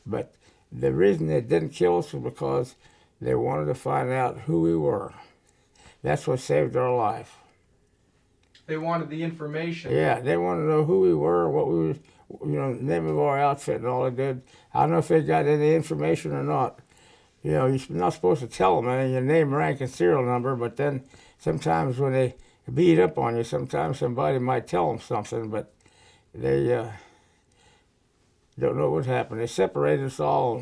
but the reason they didn't kill us was because they wanted to find out who we were. That's what saved our life. They wanted the information. Yeah, they wanted to know who we were, what we were, the name of our outfit and all they did. I don't know if they got any information or not. You're not supposed to tell them any, your name, rank, and serial number, but then sometimes when they beat up on you, sometimes somebody might tell them something, but they don't know what happened. They separated us all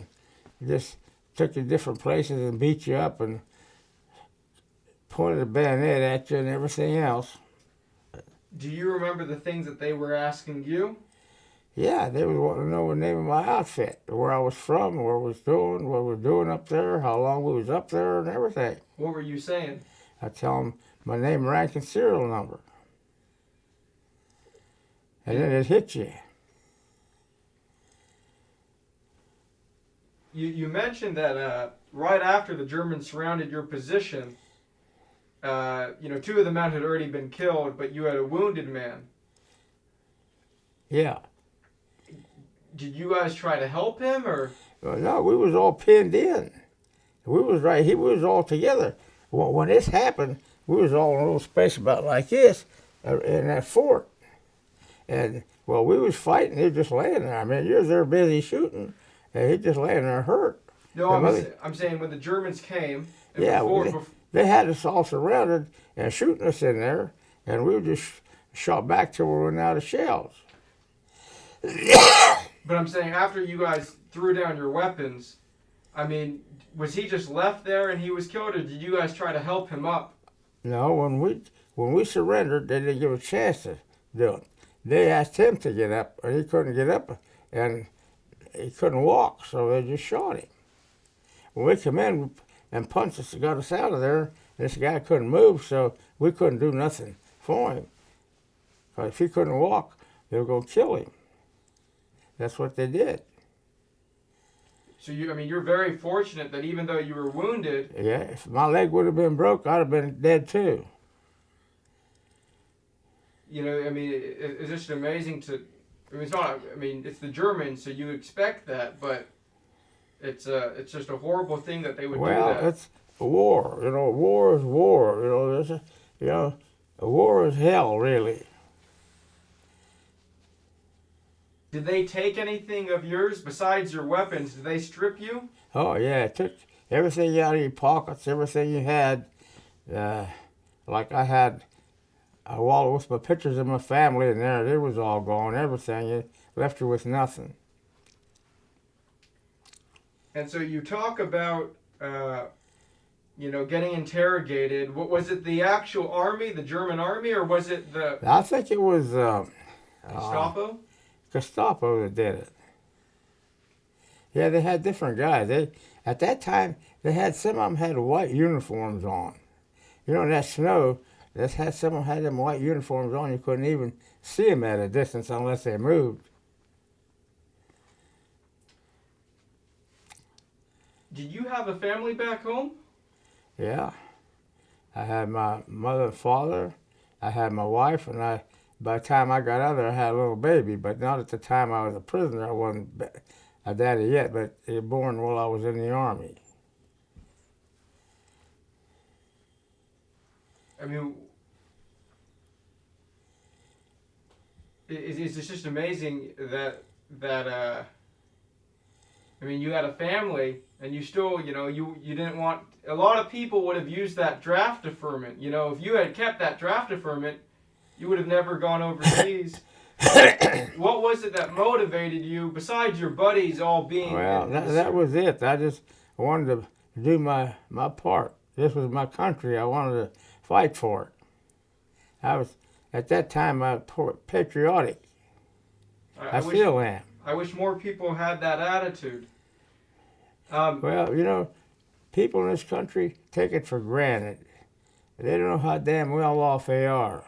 and just took you to different places and beat you up and pointed a bayonet at you and everything else. Do you remember the things that they were asking you? Yeah, they would want to know the name of my outfit, where I was from, what I was doing, what we were doing up there, how long we was up there, and everything. What were you saying? I tell them my name, rank, and serial number. And then it hit you. You mentioned that right after the Germans surrounded your position, two of the men had already been killed, but you had a wounded man. Yeah. Did you guys try to help him, or? Well, no, we was all pinned in. We was all together. Well, when this happened, we was all in a little space about like this in that fort. And, we was fighting. He was just laying there. I mean, you're there busy shooting, and he just laying there hurt. No, I'm saying when the Germans came. They had us all surrounded and shooting us in there, and we were just shot back till we ran out of shells. But I'm saying after you guys threw down your weapons, I mean, was he just left there and he was killed, or did you guys try to help him up? No, when we surrendered, they didn't give a chance to do it. They asked him to get up, and he couldn't get up, and he couldn't walk, so they just shot him. When we come in and punched us, got us out of there, this guy couldn't move, so we couldn't do nothing for him. Because if he couldn't walk, they were going to kill him. That's what they did. So you're very fortunate that even though you were wounded. Yeah, if my leg would have been broke, I'd have been dead too. It's just amazing to. It's not. It's the Germans, so you expect that, but it's just a horrible thing that they would do that. Well, it's a war. War is war. A war is hell, really. Did they take anything of yours besides your weapons? Did they strip you? Oh, yeah. It took everything out of your pockets, everything you had. Like I had a wallet with my pictures of my family in there. It was all gone, everything. It left you with nothing. And so you talk about, getting interrogated. What was it, the actual army, the German army, or was it the... I think it was... Gestapo? Gestapo that did it. Yeah, they had different guys. At that time, some of them had white uniforms on. In that snow, some of them had them white uniforms on. You couldn't even see them at a distance unless they moved. Did you have a family back home? Yeah. I had my mother and father. I had my wife, and by the time I got out there, I had a little baby, but not at the time I was a prisoner. I wasn't a daddy yet, but he was born while I was in the Army. It's just amazing that mean, you had a family, and you still, you didn't want. A lot of people would have used that draft deferment. If you had kept that draft deferment, you would have never gone overseas. What was it that motivated you, besides your buddies all being? Well, that was it. I just wanted to do my part. This was my country. I wanted to fight for it. I was, at that time, I was patriotic. I still am. I wish more people had that attitude. Well, people in this country take it for granted. They don't know how damn well off they are.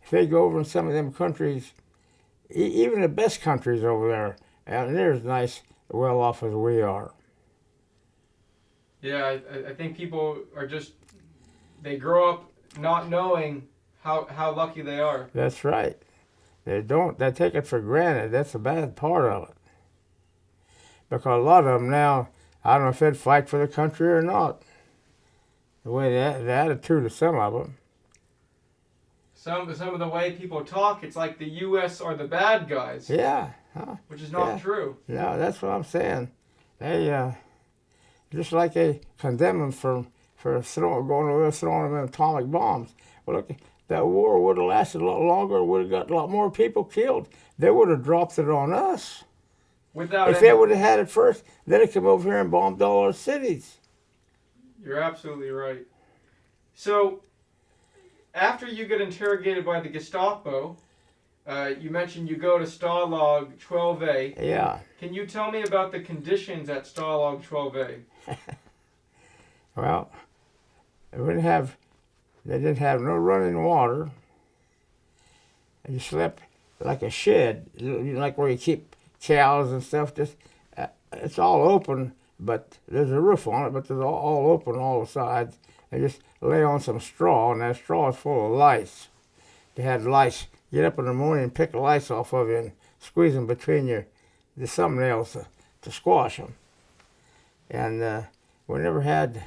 If they go over in some of them countries, even the best countries over there, and they're as nice, well off as we are. Yeah, I think people are they grow up not knowing how lucky they are. That's right. They take it for granted. That's the bad part of it. Because a lot of them now, I don't know if they'd fight for the country or not. The way the attitude of some of them. Some of the way people talk, it's like the U.S. are the bad guys. Yeah. Which is not true. No, that's what I'm saying. They, just like they condemn them for going over throwing them atomic bombs. Well, look, that war would have lasted a lot longer, would have got a lot more people killed. They would have dropped it on us. If they would have had it first, they'd have come over here and bombed all our cities. You're absolutely right. So, after you get interrogated by the Gestapo, you mentioned you go to Stalag 12A. Yeah. Can you tell me about the conditions at Stalag 12A? Well, they didn't have no running water. You slept like a shed, like where you keep cows and stuff. It's all open, but there's a roof on it, but it's all open all the sides. They just lay on some straw, and that straw is full of lice. They had lice. Get up in the morning and pick the lice off of you and squeeze them between the thumbnails to squash them. And we never had,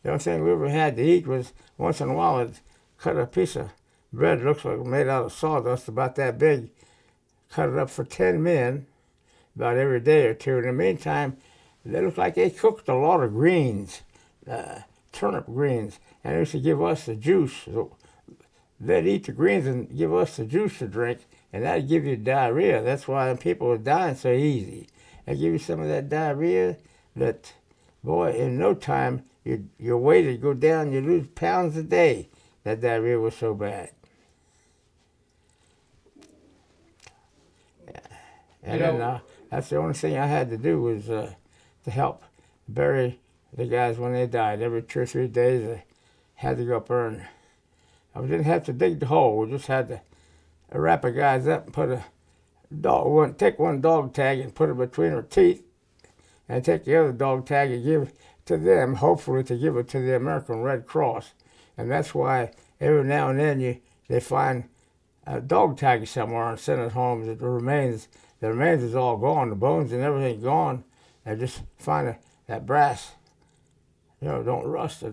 the only thing we ever had to eat was once in a while I'd cut a piece of bread, looks like made out of sawdust, about that big, cut it up for 10 men about every day or two. In the meantime, they looked like they cooked a lot of greens, turnip greens, and they used to give us the juice. So they'd eat the greens and give us the juice to drink, and that'd give you diarrhea. That's why people were dying so easy. They give you some of that diarrhea that, boy, in no time, your weight would go down, you'd lose pounds a day. That diarrhea was so bad. And then that's the only thing I had to do was to help bury the guys when they died. Every 2 or 3 days, I had to go up there, and I didn't have to dig the hole. We just had to wrap the guys up and put take one dog tag and put it between their teeth, and take the other dog tag and give it to them, hopefully to give it to the American Red Cross. And that's why every now and then they find a dog tag somewhere and send it home. The remains is all gone, the bones and everything gone. They just find that brass, don't rust.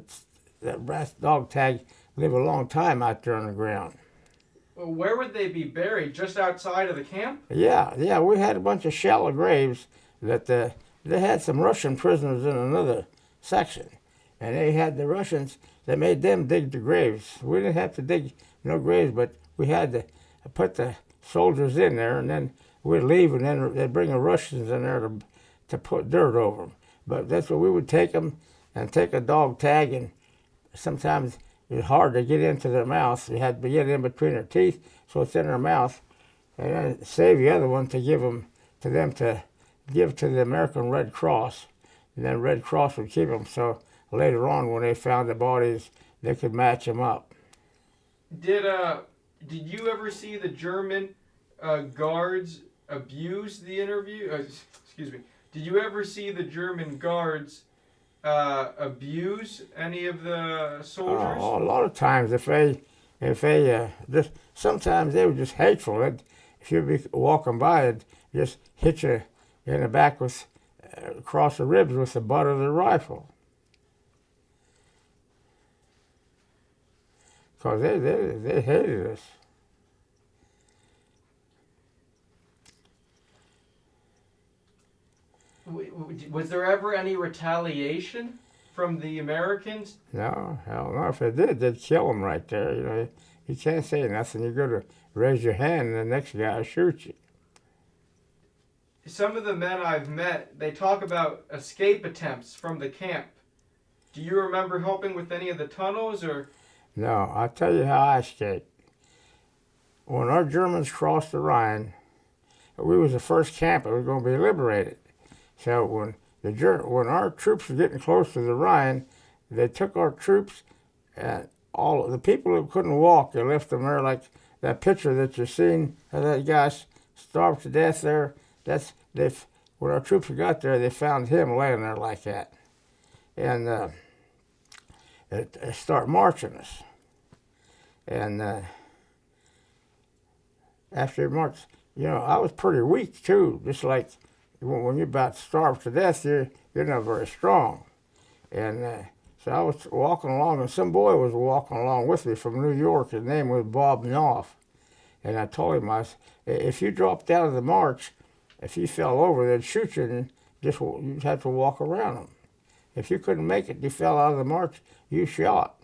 That brass dog tag live a long time out there on the ground. Well, where would they be buried? Just outside of the camp? Yeah. We had a bunch of shallow graves that they had some Russian prisoners in another section, and they had the Russians. They made them dig the graves. We didn't have to dig no graves, but we had to put the soldiers in there, and then we'd leave, and then they'd bring the Russians in there to put dirt over them. But that's what we would take them and take a dog tag, and sometimes it was hard to get into their mouth. You had to get in between their teeth, so it's in their mouth, and then save the other one to give to give to the American Red Cross, and then Red Cross would keep them. So later on, when they found the bodies, they could match them up. Did you ever see the German guards abuse the interview? Excuse me. Did you ever see the German guards abuse any of the soldiers? Oh, a lot of times, if they just sometimes they were just hateful. If you'd be walking by, it'd just hit you in the back with across the ribs with the butt of the rifle. Because they hated us. Was there ever any retaliation from the Americans? No, hell no. If they did, they'd kill him right there. You know, you can't say nothing. You go to raise your hand, and the next guy will shoot you. Some of the men I've met, they talk about escape attempts from the camp. Do you remember helping with any of the tunnels, or? No, I'll tell you how I escaped. When our Germans crossed the Rhine, we was the first camp that was going to be liberated. So when our troops were getting close to the Rhine, they took our troops and all of the people who couldn't walk, they left them there like that picture that you've seen of that guy starved to death there. When our troops got there, they found him laying there like that, and they start marching us. And after they marched, you know, I was pretty weak too. Just like when you're about starved to death, you're not very strong. And so I was walking along, and some boy was walking along with me from New York. His name was Bob Knopf. And I told him, if you dropped out of the march, if you fell over, they'd shoot you, and you'd have to walk around them. If you couldn't make it, you fell out of the march, you shot.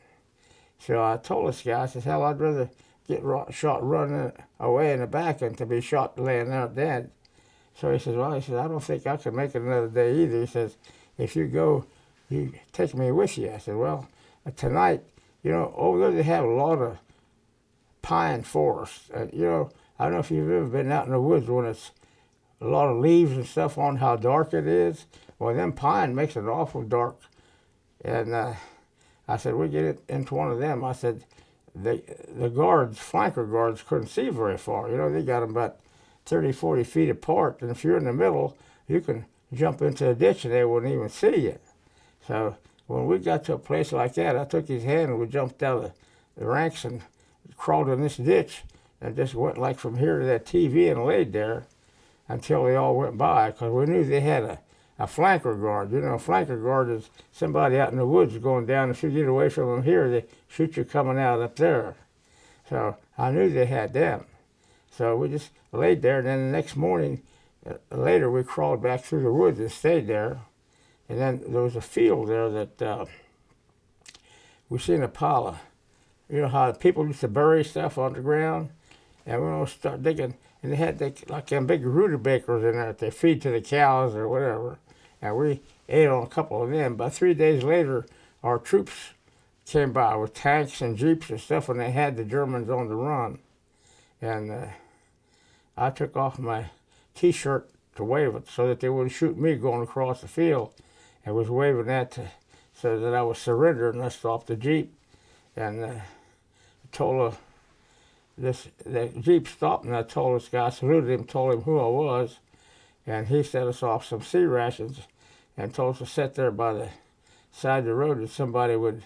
So I told this guy, I said, hell, I'd rather get shot running away in the back than to be shot laying there dead. So he says, well, I don't think I can make it another day either. He says, if you go, you take me with you. I said, well, tonight, you know, over there they have a lot of pine forests. You know, I don't know if you've ever been out in the woods when it's a lot of leaves and stuff on how dark it is. Well, them pine makes it awful dark. And I said, we get into one of them. I said, the guards, flanker guards, couldn't see very far. You know, they got them about 30, 40 feet apart. And if you're in the middle, you can jump into a ditch and they wouldn't even see you. So when we got to a place like that, I took his hand and we jumped out of the ranks and crawled in this ditch and just went like from here to that TV and laid there until they all went by, because we knew they had a flanker guard. You know, a flanker guard is somebody out in the woods going down. If you get away from them here, they shoot you coming out up there. So I knew they had them. So we just laid there, and then the next morning, later we crawled back through the woods and stayed there. And then there was a field there that we seen a pile of, you know how people used to bury stuff on the ground? And we all start digging, and they had like them big rudabakers in there that they feed to the cows or whatever. And we ate on a couple of them. But 3 days later, our troops came by with tanks and jeeps and stuff, and they had the Germans on the run. And I took off my T-shirt to wave it so that they wouldn't shoot me going across the field. I was waving that so that I was surrendered, and I stopped the jeep. And told the jeep stopped, and I told this guy, saluted him, told him who I was, and he set us off some sea rations and told us to sit there by the side of the road and somebody would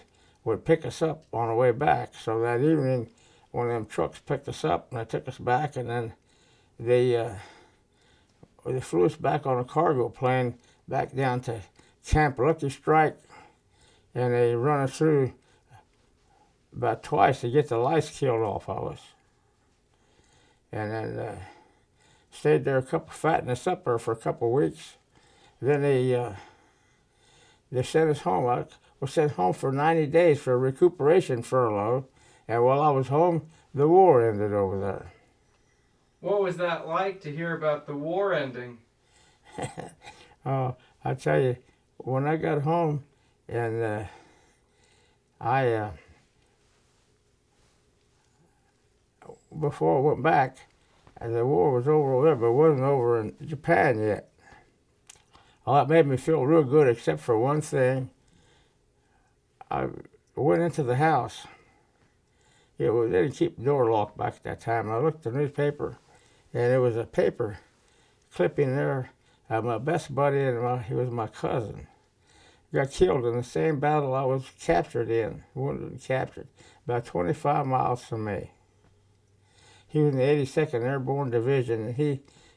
pick us up on the way back. So that evening, one of them trucks picked us up, and they took us back, and then they flew us back on a cargo plane back down to Camp Lucky Strike, and they run us through about twice to get the lice killed off of us. And then stayed there fattening us up there for a couple of weeks. Then they sent us home. I was sent home for 90 days for a recuperation furlough, and while I was home, the war ended over there. What was that like to hear about the war ending? I tell you, when I got home, and before I went back, the war was over there, but it wasn't over in Japan yet. Well, it made me feel real good, except for one thing. I went into the house. They didn't keep the door locked back at that time. I looked at the newspaper, and there was a paper clipping there of my best buddy, and he was my cousin. Got killed in the same battle I was captured in, wounded and captured, about 25 miles from me. He was in the 82nd Airborne Division, and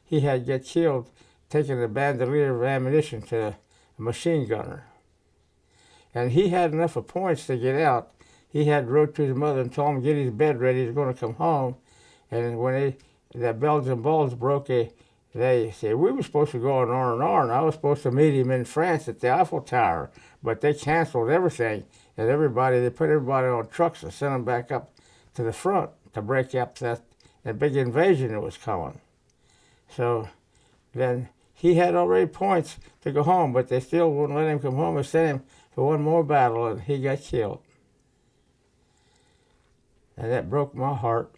he had got killed taking a bandolier of ammunition to a machine gunner. And he had enough of points to get out. He had wrote to his mother and told him to get his bed ready, he's going to come home. And when that Belgian Bulge broke they said we were supposed to go on R&R, and I was supposed to meet him in France at the Eiffel Tower, but they canceled everything, and they put everybody on trucks and sent them back up to the front to break up that big invasion that was coming. So then he had already points to go home, but they still wouldn't let him come home and sent him for one more battle, and he got killed. And that broke my heart.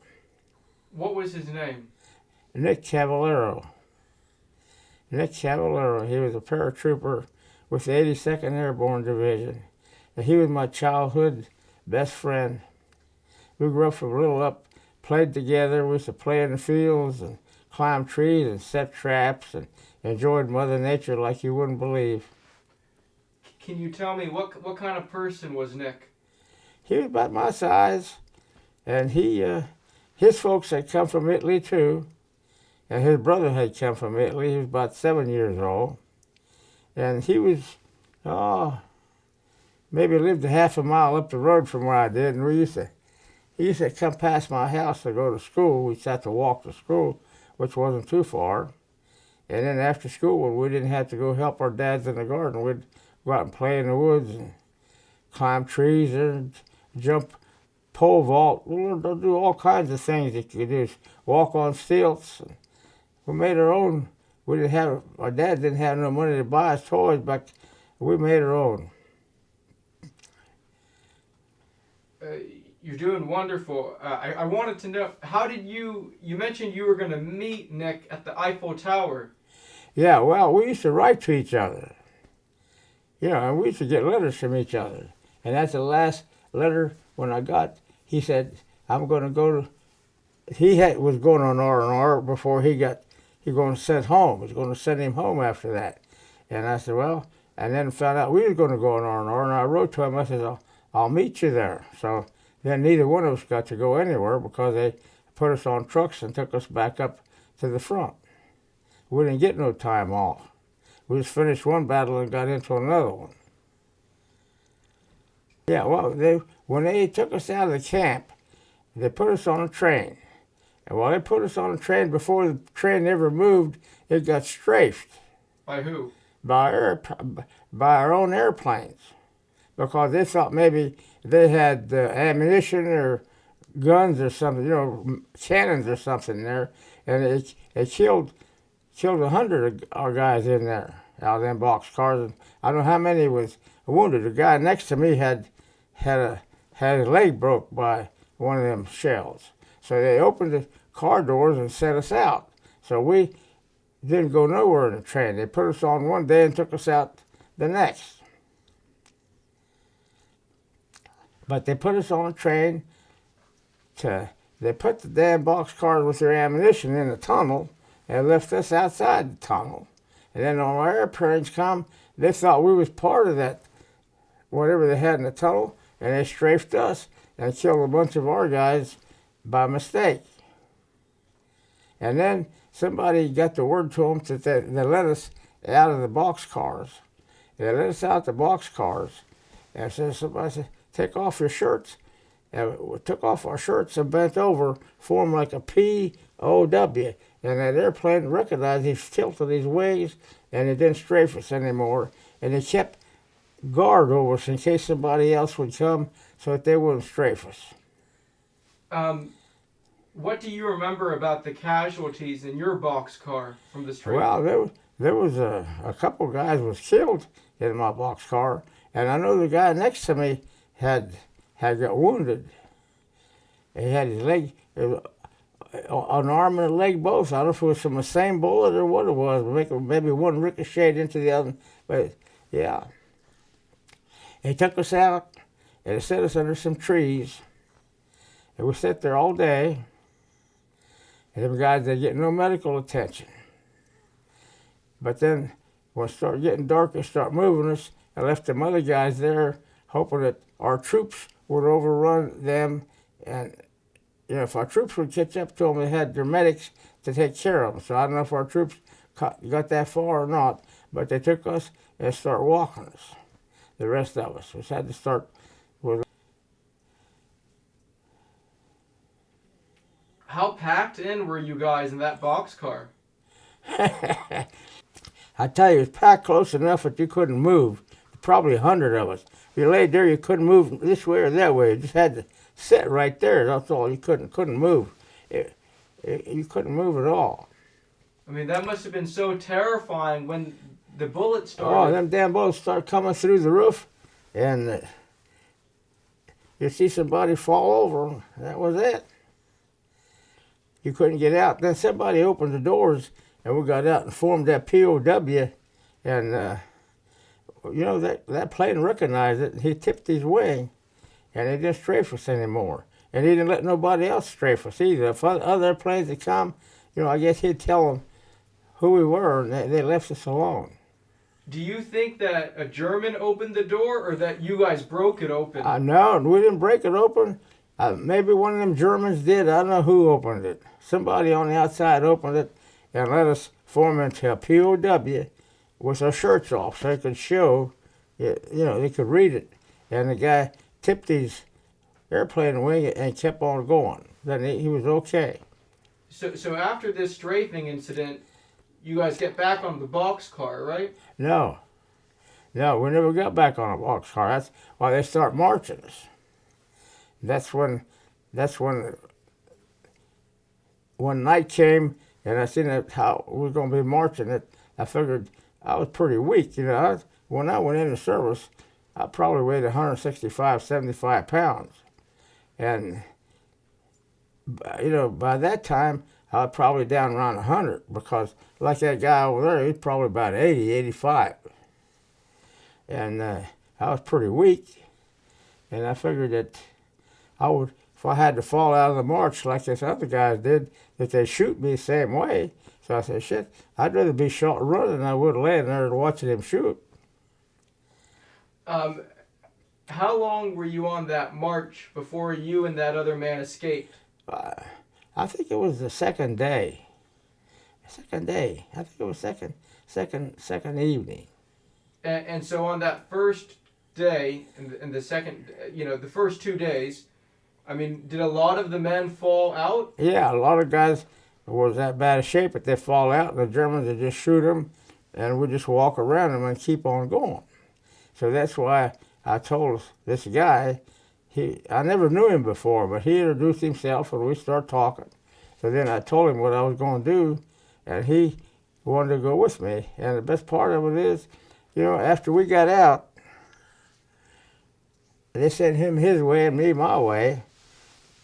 What was his name? Nick Cavallaro. Nick Cavallaro. He was a paratrooper with the 82nd Airborne Division. And he was my childhood best friend. We grew up from little up, played together. We used to play in the fields and climb trees and set traps and enjoyed Mother Nature like you wouldn't believe. Can you tell me what kind of person was Nick? He was about my size, and his folks had come from Italy too, and his brother had come from Italy. He was about 7 years old, and he was, maybe lived a half a mile up the road from where I did, and he used to come past my house to go to school. We used to have to walk to school, which wasn't too far. And then after school, when we didn't have to go help our dads in the garden, we'd go out and play in the woods and climb trees and jump pole vault. We'll do all kinds of things that you could do. Walk on stilts. We made our own. Our dad didn't have no money to buy us toys, but we made our own. You're doing wonderful. I wanted to know, how did you mentioned you were going to meet Nick at the Eiffel Tower. Yeah, well, we used to write to each other. And we used to get letters from each other. And that's the last letter when I got, he said, I'm going to go to, was going on R&R before he going to send home. He was going to send him home after that. And I said, well, and then found out we were going to go on R&R, and I wrote to him, I said, I'll meet you there. So then neither one of us got to go anywhere because they put us on trucks and took us back up to the front. We didn't get no time off. We just finished one battle and got into another one. Yeah, well, when they took us out of the camp, they put us on a train. And while they put us on a train, before the train ever moved, it got strafed. By who? By our own airplanes. Because they thought maybe they had ammunition or guns or something, cannons or something there. And they killed 100 of our guys in there, out of them box cars. And I don't know how many was wounded. The guy next to me had his leg broke by one of them shells. So they opened the car doors and set us out. So we didn't go nowhere in the train. They put us on one day and took us out the next. But they put us on a train they put the damn box cars with their ammunition in the tunnel and left us outside the tunnel. And then when our airplanes come, they thought we was part of that, whatever they had in the tunnel, and they strafed us and killed a bunch of our guys by mistake. And then somebody got the word to them that they let us out of the box cars. They let us out the box cars, and somebody said, take off your shirts. And we took off our shirts and bent over, formed like a POW. And that airplane recognized he tilted his wings, and it didn't strafe us anymore. And they kept guard over us in case somebody else would come so that they wouldn't strafe us. What do you remember about the casualties in your boxcar from this trip? Well, there was a couple guys was killed in my boxcar, and I know the guy next to me had got wounded. He had his leg, an arm and a leg both. I don't know if it was from the same bullet or what it was. Maybe one ricocheted into the other, but yeah. They took us out and they set us under some trees, and we sat there all day. And them guys, they get no medical attention. But then when it started getting dark, they start moving us. I left them other guys there, hoping that our troops would overrun them. And if our troops would catch up to them, they had their medics to take care of them. So I don't know if our troops got that far or not. But they took us and started walking us, the rest of us. We had to start with. How packed in were you guys in that boxcar? I tell you, it was packed close enough that you couldn't move. Probably 100 of us. If you laid there, you couldn't move this way or that way. You just had to sit right there. That's all. You couldn't move. You couldn't move at all. I mean, that must have been so terrifying when the bullets Oh, started. them damn bullets start coming through the roof, and you see somebody fall over. That was it. You couldn't get out. Then somebody opened the doors, and we got out and formed that POW, and that plane recognized it. And he tipped his wing, and they didn't strafe us anymore. And he didn't let nobody else strafe us either. If other planes had come, I guess he'd tell them who we were, and they left us alone. Do you think that a German opened the door or that you guys broke it open? No, we didn't break it open. Maybe one of them Germans did. I don't know who opened it. Somebody on the outside opened it and let us form into a POW with our shirts off so they could show, they could read it. And the guy tipped his airplane wing and kept on going. Then he was okay. So after this strafing incident, you guys get back on the boxcar, right? No, we never got back on a boxcar. That's why they start marching us. That's when night came and I seen how we were going to be marching it. I figured I was pretty weak. When I went into service, I probably weighed 165, 75 pounds. And, by that time, I was probably down around 100 because, like that guy over there, he's probably about 80, 85. And I was pretty weak. And I figured that if I had to fall out of the march like this other guys did, that they'd shoot me the same way. So I said, shit, I'd rather be shot running than I would laying there watching him shoot. How long were you on that march before you and that other man escaped? I think it was the second day. I think it was second evening. And so on that first day, and the second, the first 2 days, I mean, did a lot of the men fall out? Yeah, a lot of guys was that bad of shape that they fall out, and the Germans would just shoot them, and we just walk around them and keep on going. So that's why I told this guy, I never knew him before, but he introduced himself and we started talking. So then I told him what I was going to do, and he wanted to go with me. And the best part of it is, after we got out, they sent him his way and me my way.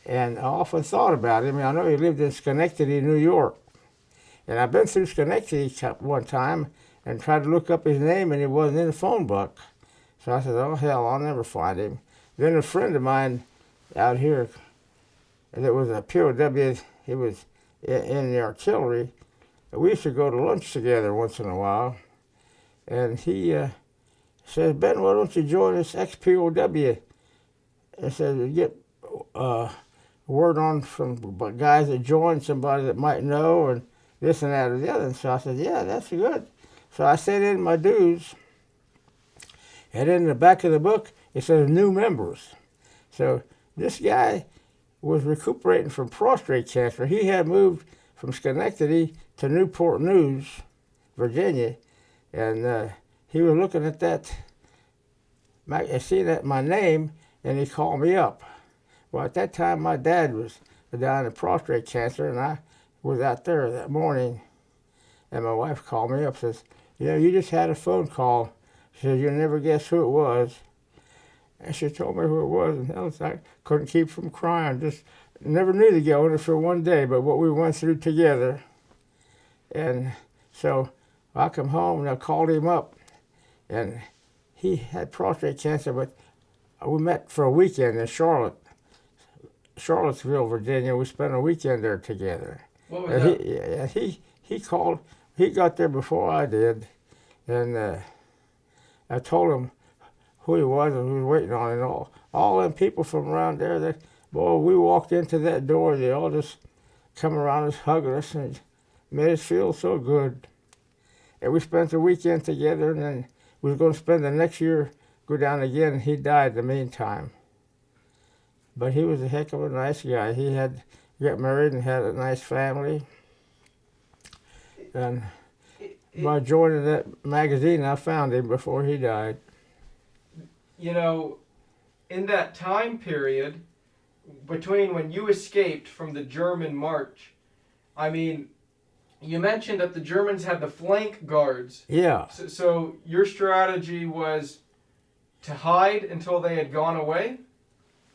And I often thought about him. I know he lived in Schenectady, New York. And I've been through Schenectady one time and tried to look up his name, and he wasn't in the phone book. So I said, oh, hell, I'll never find him. Then a friend of mine out here, that was a POW, he was in the artillery. We used to go to lunch together once in a while. And he says, Ben, why don't you join this ex-POW? I said, you get word on from guys that joined, somebody that might know, and this and that or the other. And so I said, yeah, that's good. So I sent in my dues. And in the back of the book, it says new members. So this guy was recuperating from prostate cancer. He had moved from Schenectady to Newport News, Virginia, and he was looking at that, seeing that my name, and he called me up. Well, at that time, my dad was dying of prostate cancer, and I was out there that morning, and my wife called me up and says, you just had a phone call. She said, you'll never guess who it was. And she told me who it was, and I couldn't keep from crying. Just never knew the guy, only for one day, but what we went through together. And so I come home, and I called him up, and he had prostate cancer, but we met for a weekend in Charlottesville, Virginia. We spent a weekend there together. What was that? He called. He got there before I did, and I told him who he was and who was waiting on it. And all them people from around there, we walked into that door. They all just come around us, hugging us, and it made us feel so good. And we spent the weekend together, and then we was going to spend the next year, go down again, and he died in the meantime. But he was a heck of a nice guy. He had got married and had a nice family. And by joining that magazine, I found him before he died. You know, in that time period between when you escaped from the German march, I mean, you mentioned that the Germans had the flank guards. Yeah. So your strategy was to hide until they had gone away?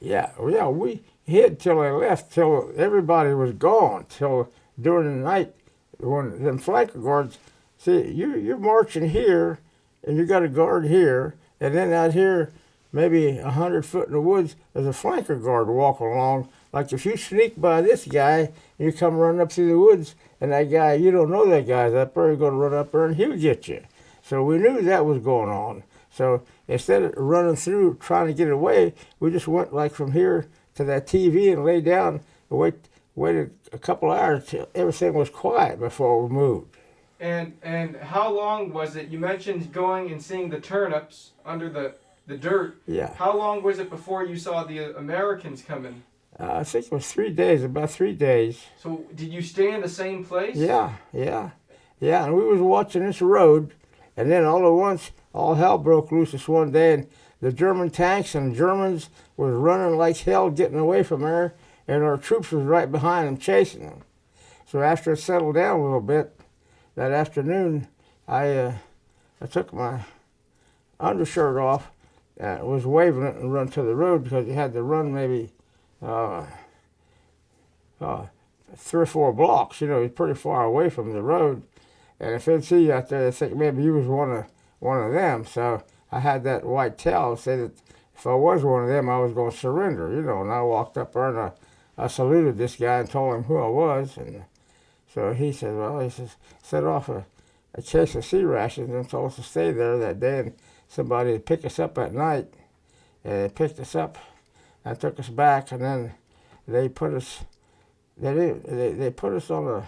Yeah, we hid till they left, till everybody was gone, till during the night when them flanker guards, see, you're marching here, and you got a guard here, and then out here, maybe 100 foot in the woods, there's a flanker guard walking along. Like if you sneak by this guy, and you come running up through the woods, and that guy, you don't know that guy's up there, you're going to run up there and he'll get you. So we knew that was going on. So instead of running through trying to get away, we just went like from here to that TV and lay down and waited a couple hours till everything was quiet before we moved. And how long was it? You mentioned going and seeing the turnips under the dirt. Yeah. How long was it before you saw the Americans coming? I think it was 3 days, about 3 days. So did you stay in the same place? Yeah. And we was watching this road, and then all at once, all hell broke loose this one day, and the German tanks and Germans was running like hell getting away from there, and our troops was right behind them chasing them. So after it settled down a little bit, that afternoon, I took my undershirt off and was waving it and run to the road because you had to run maybe 3 or 4 blocks. You know, you're pretty far away from the road. And if they'd see you out there, they'd think maybe you was one of them. So I had that white towel say that if I was one of them, I was going to surrender, you know. And I walked up there and I saluted this guy and told him who I was. And so he said, well, he says, set off a case of sea rations and told us to stay there that day. And somebody would pick us up at night. And they picked us up and took us back. And then they put us, they put us on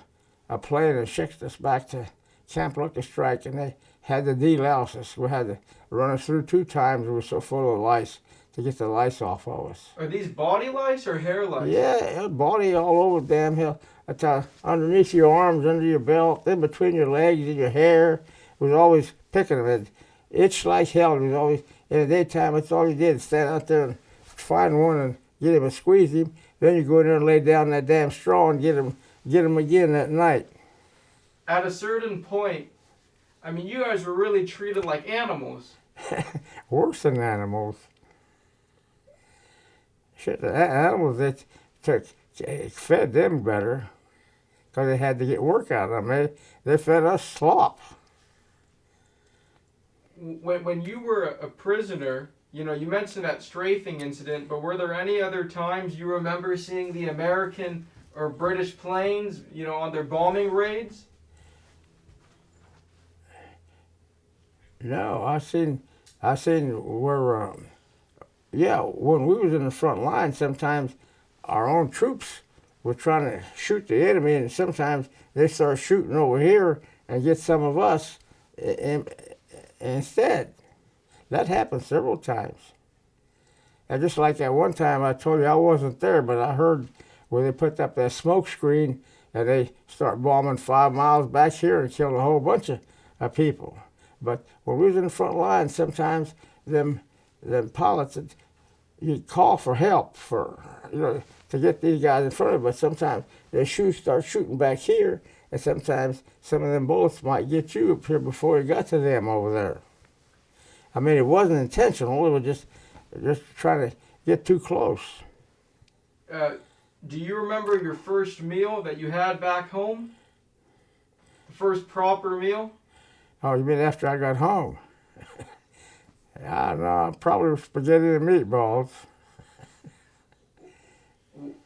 a plane and shipped us back to Camp Lucky Strike, and they had to delouse us. We had to run us through 2 times. We were so full of lice to get the lice off of us. Are these body lice or hair lice? Yeah, body all over the damn hill. Underneath your arms, under your belt, in between your legs and your hair. It was always picking them. It itched like hell. It was always, in the daytime, that's all you did, stand out there and find one and get him and squeeze him. Then you go in there and lay down that damn straw and get him again that night. At a certain point, I mean, you guys were really treated like animals. Worse than animals. Shit, the animals, they fed them better because they had to get work out of them. They fed us slop. When you were a prisoner, you know, you mentioned that strafing incident, but were there any other times you remember seeing the American or British planes, you know, on their bombing raids? No, I seen where, when we was in the front line, sometimes our own troops were trying to shoot the enemy, and sometimes they start shooting over here and get some of us instead. That happened several times. And just like that one time I told you I wasn't there, but I heard where they put up that smoke screen and they start bombing 5 miles back here and killed a whole bunch of people. But when we was in the front line, sometimes them pilots, you'd call for help to get these guys in front of you, but sometimes they start shooting back here, and sometimes some of them bullets might get you up here before you got to them over there. I mean, it wasn't intentional. It was just trying to get too close. Do you remember your first meal that you had back home? The first proper meal? Oh, you mean after I got home? I don't know, probably spaghetti and meatballs.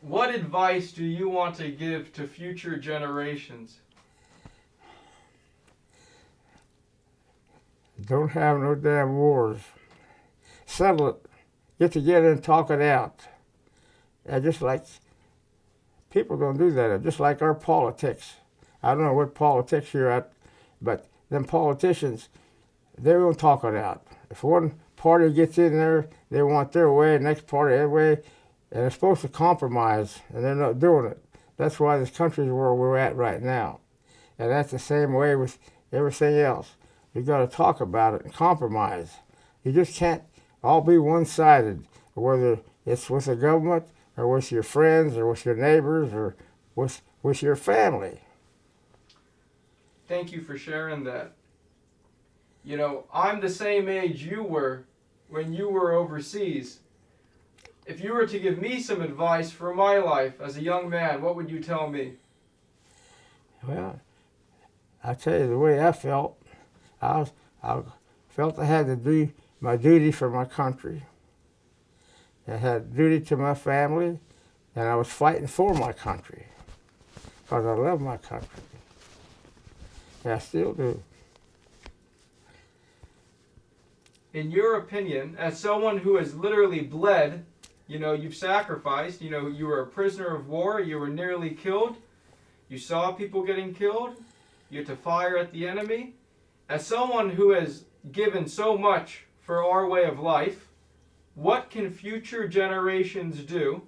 What advice do you want to give to future generations? Don't have no damn wars. Settle it. Get together and talk it out. Just like people don't do that. Just like our politics. I don't know what politics you're at, but them politicians, they don't talk it out. If one party gets in there, they want their way, the next party their way, and they're supposed to compromise, and they're not doing it. That's why this country is where we're at right now. And that's the same way with everything else. You got to talk about it and compromise. You just can't all be one-sided, whether it's with the government or with your friends or with your neighbors or with your family. Thank you for sharing that. You know, I'm the same age you were when you were overseas. If you were to give me some advice for my life as a young man, what would you tell me? Well, I tell you the way I felt. I felt I had to do my duty for my country. I had duty to my family, and I was fighting for my country because I love my country. And I still do. In your opinion, as someone who has literally bled, you know, you've sacrificed, you know, you were a prisoner of war, you were nearly killed, you saw people getting killed, you had to fire at the enemy. As someone who has given so much for our way of life, what can future generations do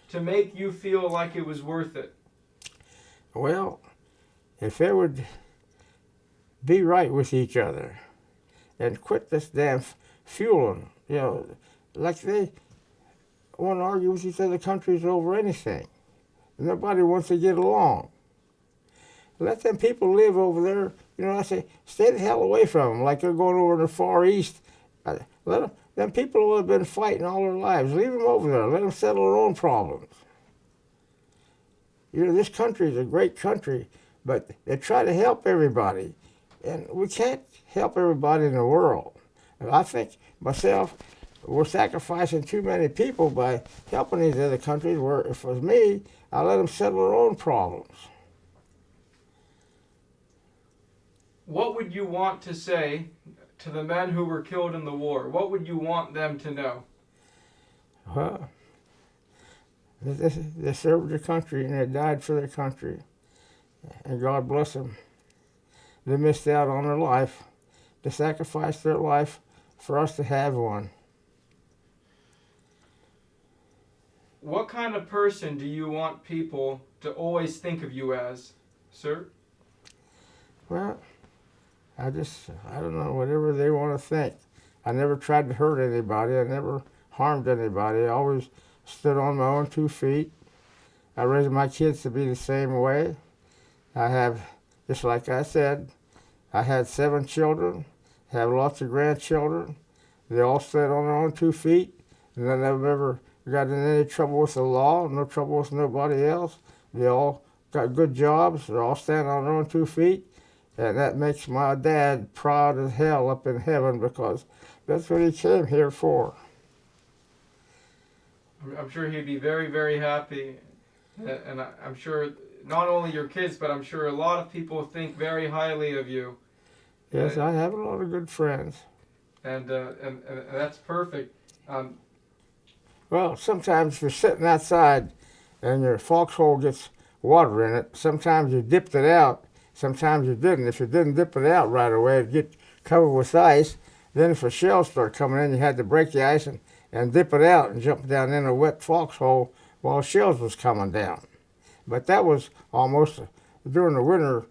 to make you feel like it was worth it? Well, if they would be right with each other and quit this damn fueling, you know, like they want to argue with each other countries over anything. Nobody wants to get along. Let them people live over there. You know, I say, stay the hell away from them, like they're going over to the Far East. Let them, them people who have been fighting all their lives, leave them over there. Let them settle their own problems. You know, this country is a great country, but they try to help everybody. And we can't help everybody in the world. And I think, myself, we're sacrificing too many people by helping these other countries, where if it was me, I'd let them settle their own problems. What would you want to say to the men who were killed in the war? What would you want them to know? Well, they served their country and they died for their country. And God bless them. They missed out on their life. They sacrificed their life for us to have one. What kind of person do you want people to always think of you as, sir? Well, I don't know, whatever they want to think. I never tried to hurt anybody. I never harmed anybody. I always stood on my own 2 feet. I raised my kids to be the same way. I have, just like I said, I had 7 children, have lots of grandchildren. They all stood on their own 2 feet, and I never ever got in any trouble with the law, no trouble with nobody else. They all got good jobs. They're all standing on their own 2 feet. And that makes my dad proud as hell up in heaven, because that's what he came here for. I'm sure he'd be very, very happy. And I'm sure not only your kids, but I'm sure a lot of people think very highly of you. Yes, I have a lot of good friends. And that's perfect. Well, sometimes if you're sitting outside and your foxhole gets water in it, sometimes you dipped it out, sometimes you didn't. If you didn't dip it out right away, it'd get covered with ice. Then if a shell started coming in, you had to break the ice and dip it out and jump down in a wet foxhole while shells was coming down. But that was almost, during the winter,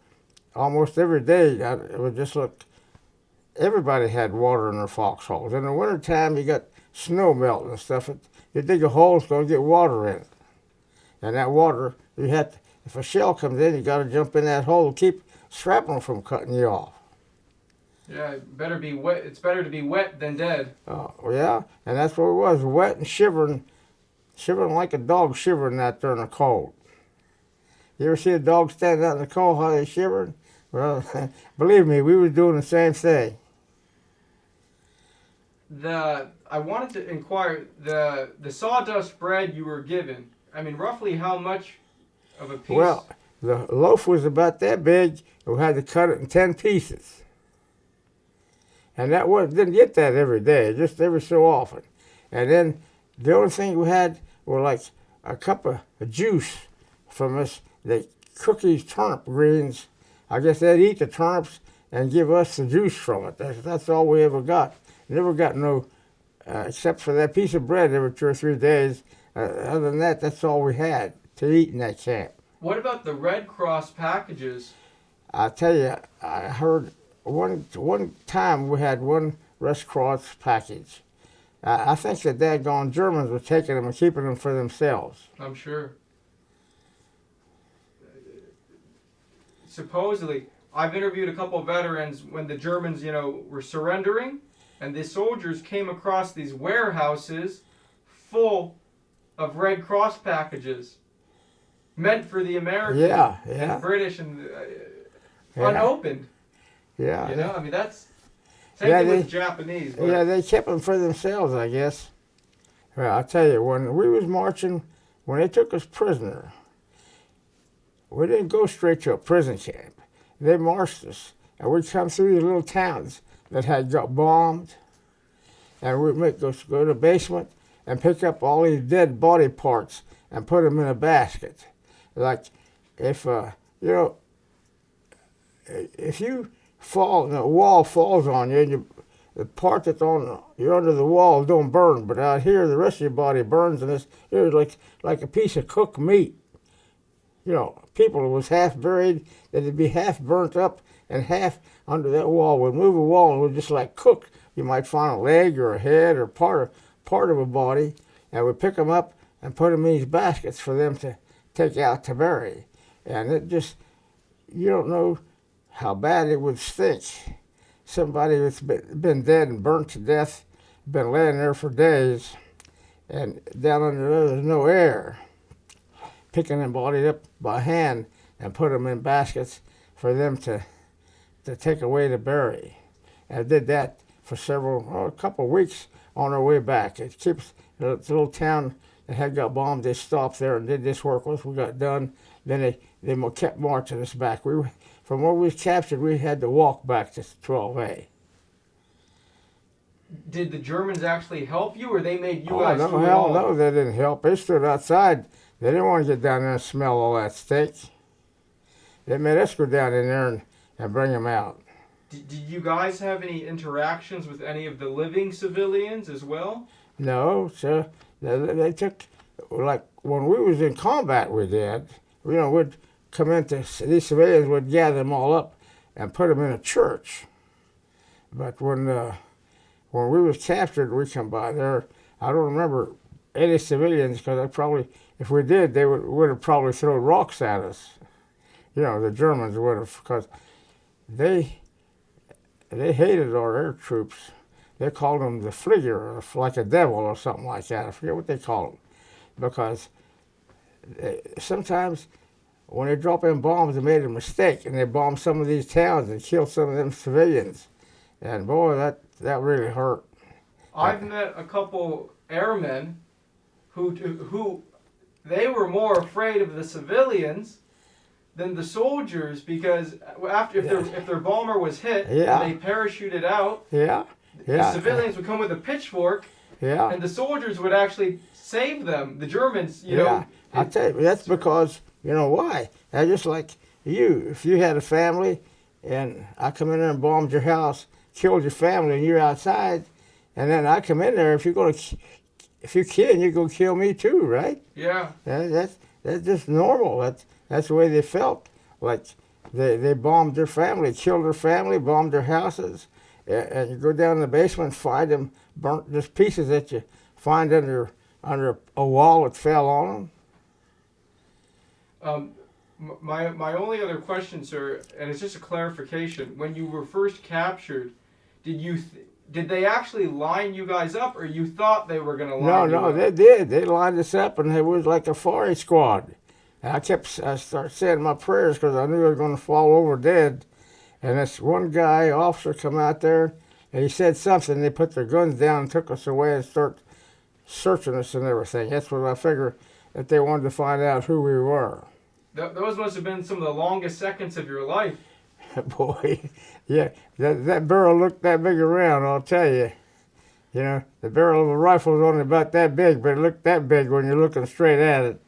almost every day, it would just look, everybody had water in their foxholes. In the wintertime, you got snow melting and stuff. You dig a hole, it's going to get water in it. And that water, you had to, if a shell comes in, you got to jump in that hole to keep shrapnel from cutting you off. Yeah, it better be wet. It's better to be wet than dead. Oh, yeah, and that's what it was, wet and shivering like a dog shivering out there in the cold. You ever see a dog standing out in the cold, how they shivering? Well, believe me, we was doing the same thing. I wanted to inquire, the sawdust bread you were given, I mean, roughly how much of a piece? Well, the loaf was about that big, and we had to cut it in 10 pieces. And didn't get that every day, just every so often. And then the only thing we had were like a cup of juice from us. They cook these turnip greens. I guess they'd eat the turnips and give us the juice from it. That's all we ever got. Never got no, except for that piece of bread every 2 or 3 days. Other than that, that's all we had to eat in that camp. What about the Red Cross packages? I tell you, I heard one time we had one Red Cross package. I think the daggone Germans were taking them and keeping them for themselves. I'm sure. Supposedly, I've interviewed a couple of veterans when the Germans, were surrendering, and the soldiers came across these warehouses full of Red Cross packages meant for the American and British and unopened. Yeah. I mean, that's same thing with the Japanese. But. Yeah, they kept them for themselves, I guess. Well, I'll tell you, when we was marching, when they took us prisoner, we didn't go straight to a prison camp. They marched us, and we'd come through these little towns that had got bombed, and we'd go to the basement and pick up all these dead body parts and put them in a basket. Like, if you fall and the wall falls on you, and the part that's you're under the wall don't burn, but out here the rest of your body burns, and it's like a piece of cooked meat. People who was half buried, that'd be half burnt up and half under that wall. We'd move a wall and we'd just like cook. You might find a leg or a head or part of a body, and we'd pick them up and put them in these baskets for them to take out to bury. And it just, you don't know how bad it would stink. Somebody that's been dead and burnt to death, been laying there for days, and down under there's no air. Picking them bodies up by hand and put them in baskets for them to take away to bury. And I did that for a couple of weeks on our way back. It keeps the little town that had got bombed. They stopped there and did this work once we got done. Then they kept marching us back. From where we was captured, we had to walk back to 12A. Did the Germans actually help you, or they made you guys? Oh, no, hell no, they didn't help. They stood outside. They didn't want to get down there and smell all that steak. They made us go down in there and bring them out. Did you guys have any interactions with any of the living civilians as well? No, sir. They took, like, when we was in combat we did, we'd come into, these civilians would gather them all up and put them in a church. But when we was captured, we come by there. I don't remember any civilians, because if we did, they would have probably thrown rocks at us. The Germans would have, because they hated our air troops. They called them the Flieger, like a devil or something like that. I forget what they called them. Because sometimes when they drop in bombs, they made a mistake, and they bombed some of these towns and killed some of them civilians. And boy, that really hurt. I've met a couple airmen who they were more afraid of the civilians than the soldiers, because if their bomber was hit and they parachuted out, the civilians would come with a pitchfork, and the soldiers would actually save them. The Germans, I tell you, that's because, why? That's just like if you had a family, and I come in there and bombed your house, killed your family, and you're outside, and then I come in there, if you're kidding, you're going to kill me too, right? Yeah. That's just normal. That's the way they felt. Like they bombed their family, killed their family, bombed their houses, and you go down in the basement and find them burnt, just pieces that you find under a wall that fell on them. My only other question, sir, and it's just a clarification. When you were first captured, did they actually line you guys up, or you thought they were going to line you up? No, they did. They lined us up, and it was like a firing squad. And I started saying my prayers because I knew I was going to fall over dead. And this one officer, come out there, and he said something. They put their guns down and took us away and started searching us and everything. That's what I figured, that they wanted to find out who we were. Those must have been some of the longest seconds of your life. Boy, yeah, that barrel looked that big around, I'll tell you. The barrel of a rifle is only about that big, but it looked that big when you're looking straight at it.